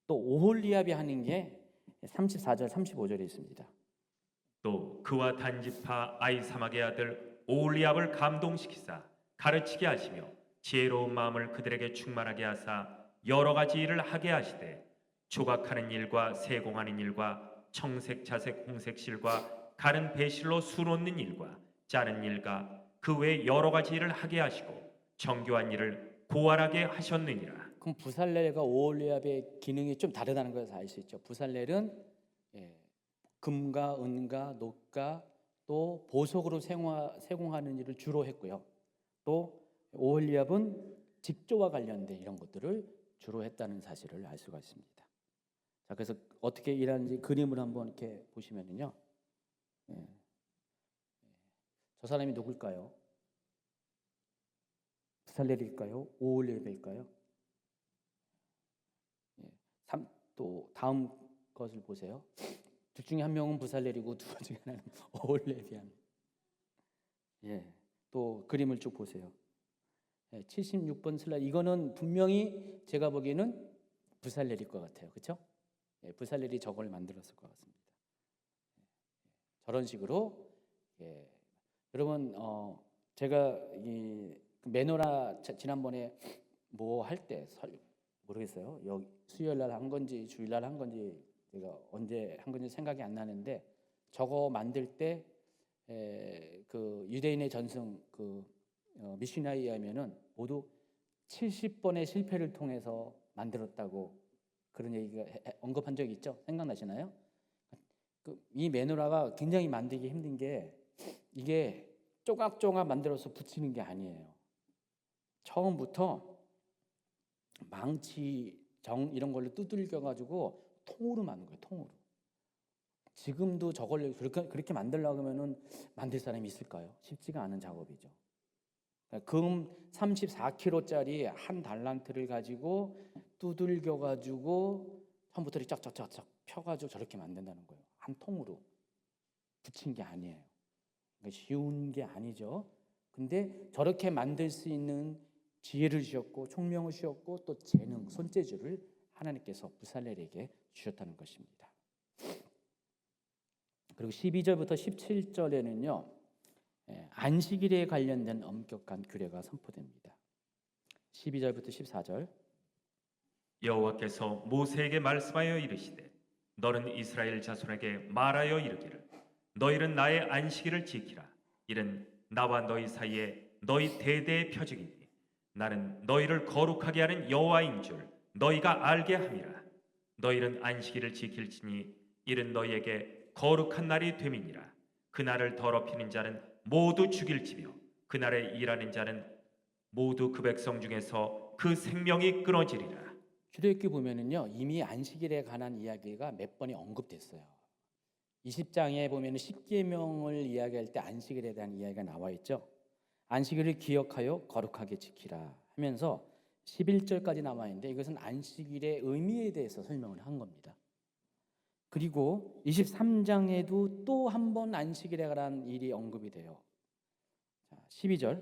또 오홀리압이 하는 게 34절, 35절에 있습니다. 또 그와 단지파 아이사막의 아들 오홀리압을 감동시키사 가르치게 하시며 지혜로운 마음을 그들에게 충만하게 하사 여러 가지 일을 하게 하시되 조각하는 일과 세공하는 일과 청색, 자색, 홍색 실과 가른 배실로 수놓는 일과 짜는 일과 그 외 여러 가지 일을 하게 하시고 정교한 일을 고안하게 하셨느니라. 그럼 부살렐과 오홀리압의 기능이 좀 다르다는 것을 알 수 있죠. 부살렐은 금과 은과 녹과 또 보석으로 세공하는 일을 주로 했고요. 또 오홀리압은 직조와 관련된 이런 것들을 주로 했다는 사실을 알 수가 있습니다. 자, 그래서 어떻게 일하는지 그림을 한번 이렇게 보시면은요. 저 사람이 누굴까요? 부살렐일까요? 오홀리압일까요? 또 다음 것을 보세요. 둘 중에 한 명은 부살렐이고 두 번째 하나는 오홀리압이야. 또 그림을 쭉 보세요. 76번 슬라이드. 이거는 분명히 제가 보기에는 부살렐일 것 같아요. 그렇죠? 부살렐이 저걸 만들었을 것 같습니다. 저런 식으로 여러분 제가 이 메노라 지난번에 뭐 할 때 모르겠어요. 여기 수요일 날 한 건지 주일 날 한 건지 제가 언제 한 건지 생각이 안 나는데 저거 만들 때 그 유대인의 전승 그 미슈나이에 하면은 모두 70번의 실패를 통해서 만들었다고 그런 얘기가 언급한 적이 있죠. 생각나시나요? 이 메노라가 굉장히 만들기 힘든 게 이게 조각조각 만들어서 붙이는 게 아니에요. 처음부터 망치, 정 이런 걸로 두들겨 가지고 통으로 만든 거예요. 통으로. 지금도 저걸 그렇게 만들려고 하면은 만들 사람이 있을까요? 쉽지가 않은 작업이죠. 금 34kg짜리 한 달란트를 가지고 두들겨 가지고 처음부터 쫙쫙쫙쫙 펴가지고 저렇게 만든다는 거예요. 한 통으로 붙인 게 아니에요. 쉬운 게 아니죠. 근데 저렇게 만들 수 있는 지혜를 주셨고 총명을 주셨고 또 재능, 손재주를 하나님께서 부살렐에게 주셨다는 것입니다. 그리고 12절부터 17절에는요. 안식일에 관련된 엄격한 규례가 선포됩니다. 12절부터 14절. 여호와께서 모세에게 말씀하여 이르시되 너는 이스라엘 자손에게 말하여 이르기를 너희는 나의 안식일을 지키라. 이는 나와 너희 사이에 너희 대대의 표적이니 나는 너희를 거룩하게 하는 여호와인 줄 너희가 알게 함이라. 너희는 안식일을 지킬지니 이는 너희에게 거룩한 날이 됨이니라. 그 날을 더럽히는 자는 모두 죽일지며 그 날에 일하는 자는 모두 그 백성 중에서 그 생명이 끊어지리라. 출애굽기 보면은요 이미 안식일에 관한 이야기가 몇 번이 언급됐어요. 20장에 보면은 십계명을 이야기할 때 안식일에 대한 이야기가 나와 있죠. 안식일을 기억하여 거룩하게 지키라 하면서 11절까지 나와 있는데 이것은 안식일의 의미에 대해서 설명을 한 겁니다. 그리고 23장에도 또 한 번 안식일에 관한 일이 언급이 돼요. 12절.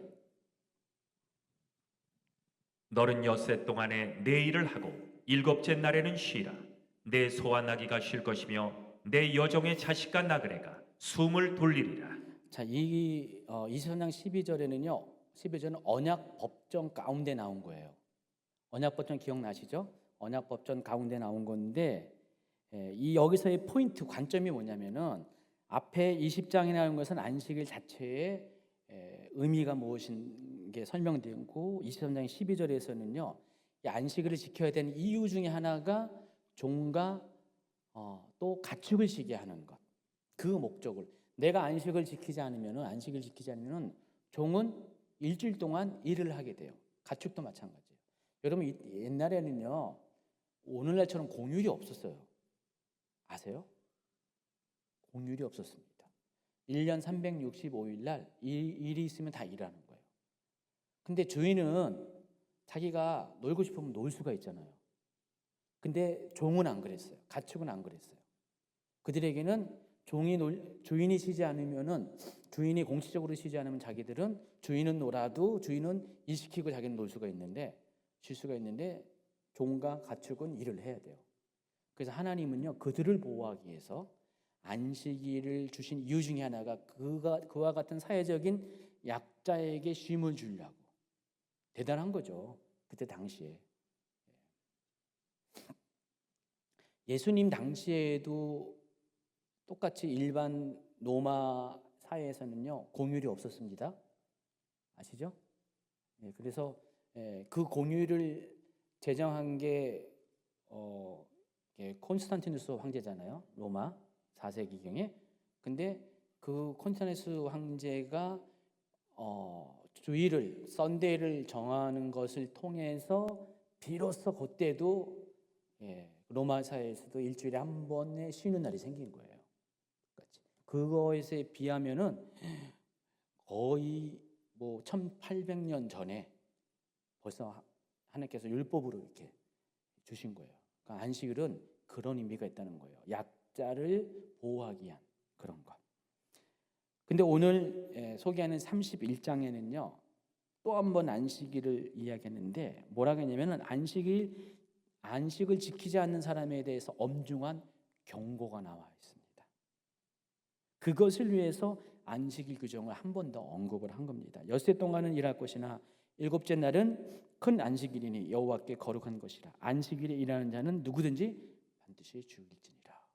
너는 엿새 동안에 내 일을 하고 일곱째 날에는 쉬라. 내 소와 나귀가 쉴 것이며 내 여종의 자식과 나그네가 숨을 돌리리라. 자, 이 23장 12절에는요. 12절은 언약 법정 가운데 나온 거예요. 언약 법정 기억나시죠? 언약 법정 가운데 나온 건데 이 여기서의 포인트 관점이 뭐냐면은 앞에 20장에 나온 것은 안식일 자체의 의미가 무엇인 게 설명되고 23장 12절에서는요. 이 안식일을 지켜야 되는 이유 중에 하나가 종과 또 가축을 쉬게 하는 것. 그 목적을 내가 안식을 지키지 않으면은 종은 일주일 동안 일을 하게 돼요. 가축도 마찬가지예요. 여러분 옛날에는요. 오늘날처럼 공휴일이 없었어요. 아세요? 공휴일이 없었습니다. 1년 365일 날 일이 있으면 다 일하는 거예요. 근데 주인은 자기가 놀고 싶으면 놀 수가 있잖아요. 근데 종은 안 그랬어요. 가축은 안 그랬어요. 그들에게는 주인이 쉬지 않으면은 주인이 공식적으로 쉬지 않으면 자기들은 주인은 놀아도 주인은 일 시키고 자기는 놀 수가 있는데 쉴 수가 있는데 종과 가축은 일을 해야 돼요. 그래서 하나님은요 그들을 보호하기 위해서 안식일을 주신 이유 중에 하나가 그와 같은 사회적인 약자에게 쉼을 주려고. 대단한 거죠. 그때 당시에. 예수님 당시에도 똑같이 일반 로마 사회에서는요 공휴일이 없었습니다. 아시죠? 그래서 그 공휴일을 제정한 게 콘스탄티누스 황제잖아요. 로마 4세기경에. 근데 그 콘스탄티누스 황제가 주일을 썬데이를 정하는 것을 통해서 비로소 그때도 로마 사회에서도 일주일에 한 번의 쉬는 날이 생긴 거예요. 그거에 비하면은 거의 뭐 1800년 전에 벌써 하나님께서 율법으로 이렇게 주신 거예요. 그러니까 안식일은 그런 의미가 있다는 거예요. 약자를 보호하기 위한 그런 것. 근데 오늘 소개하는 31장에는요. 또 한 번 안식일을 이야기했는데 뭐라고 했냐면은 안식을 지키지 않는 사람에 대해서 엄중한 경고가 나와 있습니다. 그것을 위해서 안식일 규정을 한 번 더 언급을 한 겁니다. 엿새 동안은 일할 것이나 일곱째 날은 큰 안식일이니 여호와께 거룩한 것이라. 안식일에 일하는 자는 누구든지 반드시 죽일지니라.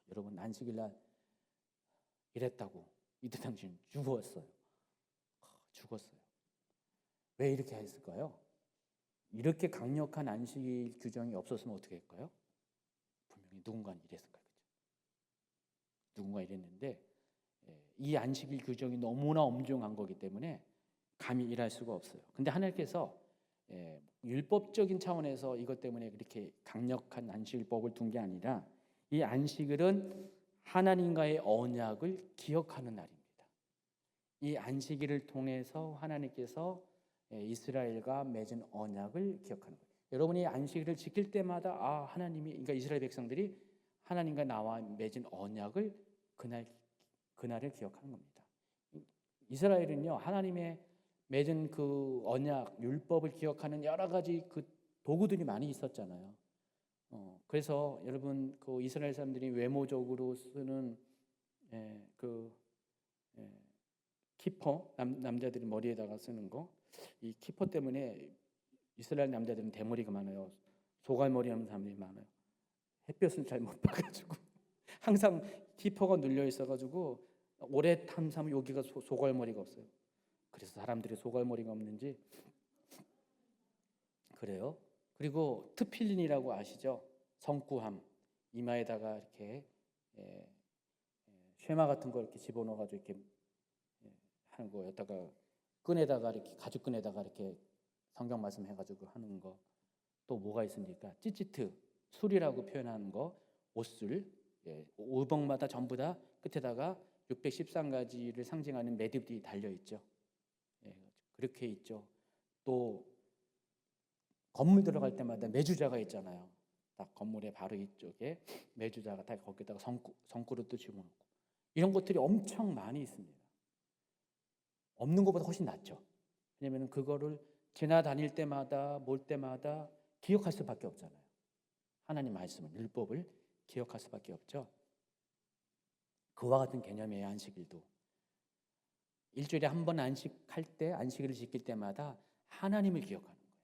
여러분 안식일 날 일했다고 이때 당신 죽었어요. 죽었어요. 왜 이렇게 했을까요? 이렇게 강력한 안식일 규정이 없었으면 어떻게 할까요? 분명히 누군가 일했을 거예요. 누군가 일했는데 이 안식일 규정이 너무나 엄중한 거기 때문에 감히 일할 수가 없어요. 근데 하나님께서 율법적인 차원에서 이것 때문에 그렇게 강력한 안식일법을 둔 게 아니라 이 안식일은 하나님과의 언약을 기억하는 날입니다. 이 안식일을 통해서 하나님께서 이스라엘과 맺은 언약을 기억하는 거예요. 여러분이 안식일을 지킬 때마다 하나님이 그러니까 이스라엘 백성들이 하나님과 나와 맺은 언약을 그날을 기억하는 겁니다. 이스라엘은요 하나님의 맺은 그 언약 율법을 기억하는 여러 가지 그 도구들이 많이 있었잖아요. 그래서 여러분 그 이스라엘 사람들이 외모적으로 쓰는 키퍼 남자들이 머리에다가 쓰는 거 이 키퍼 때문에 이스라엘 남자들은 대머리가 많아요. 소갈머리 하는 사람들이 많아요. 햇볕을 잘 못 봐가지고 항상 키퍼가 눌려 있어가지고 오래 탐사하면 여기가 소갈머리가 없어요. 그래서 사람들이 소갈머리가 없는지 그래요. 그리고 트필린이라고 아시죠? 성구함 이마에다가 이렇게 쉐마 같은 거 이렇게 집어넣어가지고 이렇게 하는 거 여기다가 끈에다가 이렇게 가죽 끈에다가 이렇게 성경 말씀 해가지고 하는 거. 또 뭐가 있습니까? 찌찌트 술이라고 표현하는 거 옷술 오복마다 전부 다 끝에다가 613가지를 상징하는 매듭이 달려 있죠. 그렇게 있죠. 또 건물 들어갈 때마다 매주자가 있잖아요. 딱 건물의 바로 이쪽에 매주자가 딱 거기다가 성그릇도 집어넣고 이런 것들이 엄청 많이 있습니다. 없는 것보다 훨씬 낫죠. 왜냐하면 그거를 지나다닐 때마다 볼 때마다 기억할 수밖에 없잖아요. 하나님 말씀을 율법을 기억할 수밖에 없죠. 그와 같은 개념의 안식일도 일주일에 한 번 안식할 때 안식일을 지킬 때마다 하나님을 기억하는 거예요.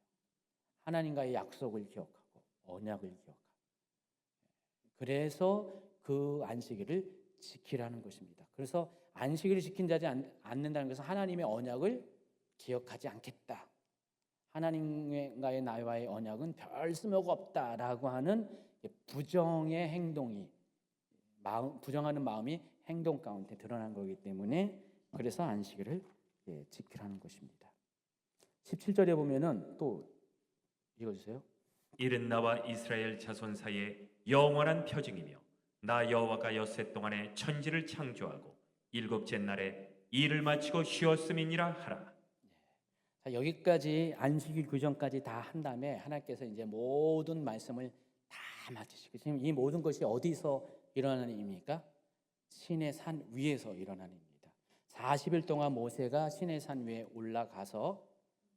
하나님과의 약속을 기억하고 언약을 기억하고 그래서 그 안식일을 지키라는 것입니다. 그래서 안식일을 지킨다지 않는다는 것은 하나님의 언약을 기억하지 않겠다. 하나님과의 나와의 언약은 별 쓸모가 없다라고 하는 부정의 행동이 부정하는 마음이 행동 가운데 드러난 거기 때문에 그래서 안식일을 지키라는 것입니다. 17절에 보면은 또 읽어주세요. 이는 나와 이스라엘 자손 사이에 영원한 표징이며 나 여호와가 엿새 동안에 천지를 창조하고 일곱째 날에 일을 마치고 쉬었음이니라 하라. 자, 여기까지 안식일 규정까지 다 한 다음에 하나님께서 이제 모든 말씀을 다 마치시고 지금 이 모든 것이 어디서 일어나는 일입니까? 신의 산 위에서 일어나는 일입니다. 40일 동안 모세가 신의 산 위에 올라가서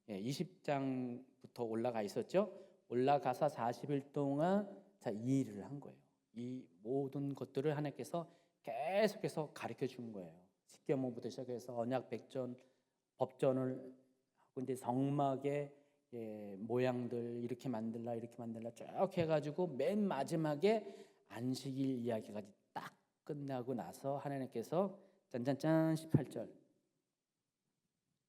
20장부터 올라가 있었죠. 올라가서 40일 동안 이 일을 한 거예요. 이 모든 것들을 하나님께서 계속해서 가르쳐 준 거예요. 십계명부터 시작해서 언약 백전, 법전을 하고 이제 성막의 모양들 이렇게 만들라 쭉 해가지고 맨 마지막에 안식일 이야기까지 딱 끝나고 나서 하나님께서 짠짠짠 18절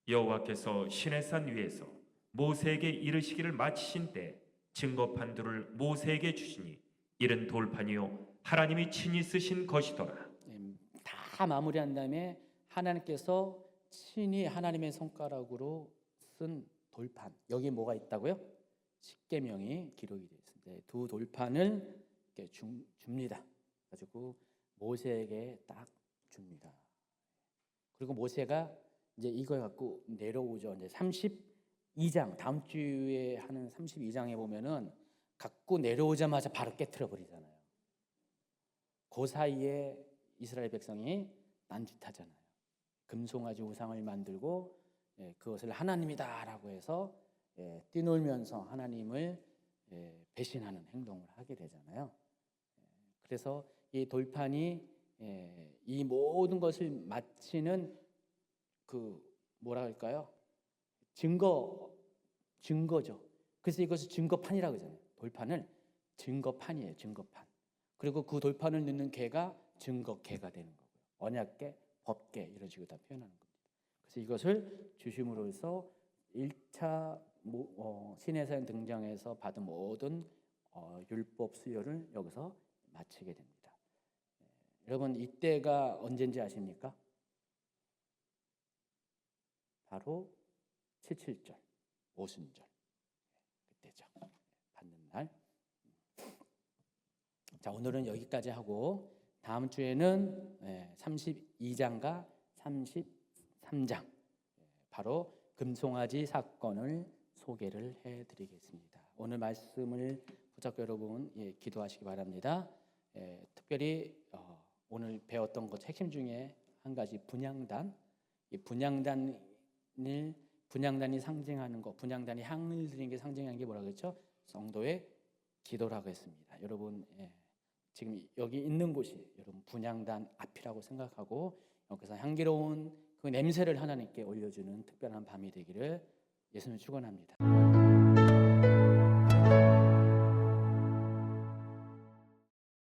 여호와께서 시내산 위에서 모세에게 이르시기를 마치신 때 증거판들을 모세에게 주시니 이른 돌판이요 하나님이 친히 쓰신 것이더라. 다 마무리한 다음에 하나님께서 친히 하나님의 손가락으로 쓴 돌판 여기 뭐가 있다고요? 십계명이 기록이 되어 있습니다. 두 돌판을 이렇게 줍니다. 가지고 모세에게 딱 줍니다. 그리고 모세가 이제 이걸 갖고 내려오죠. 이제 32장 다음 주에 하는 32장에 보면은 갖고 내려오자마자 바로 깨트려 버리잖아요. 그 사이에 이스라엘 백성이 딴짓하잖아요. 금송아지 우상을 만들고 그것을 하나님이다라고 해서 뛰놀면서 하나님을 배신하는 행동을 하게 되잖아요. 그래서 이 돌판이 이 모든 것을 마치는 그 뭐라 할까요? 증거죠. 그래서 이것을 증거판이라고 하잖아요. 돌판을 증거판이에요. 증거판. 그리고 그 돌판을 넣는 개가 증거개가 되는 거고요. 언약개, 법개 이런 식으로 다 표현하는 겁니다. 그래서 이것을 주심으로써 1차 시내산 등장해서 받은 모든 율법 수요를 여기서 마치게 됩니다. 여러분 이때가 언제인지 아십니까? 바로 77절, 오순절 그때죠. 받는 날. 자, 오늘은 여기까지 하고 다음 주에는 32장과 33장 바로 금송아지 사건을 소개를 해드리겠습니다. 오늘 말씀을 붙잡고 여러분 기도하시기 바랍니다. 특별히 오늘 배웠던 것 핵심 중에 한 가지 분향단. 이 분향단이 상징하는 것, 분향단이 향을 드리는 게 상징하는 게 뭐라고 했죠? 성도의 기도라고 했습니다. 여러분 지금 여기 있는 곳이 여러분 분향단 앞이라고 생각하고 여기서 향기로운 그 냄새를 하나님께 올려주는 특별한 밤이 되기를 예수님 축원합니다.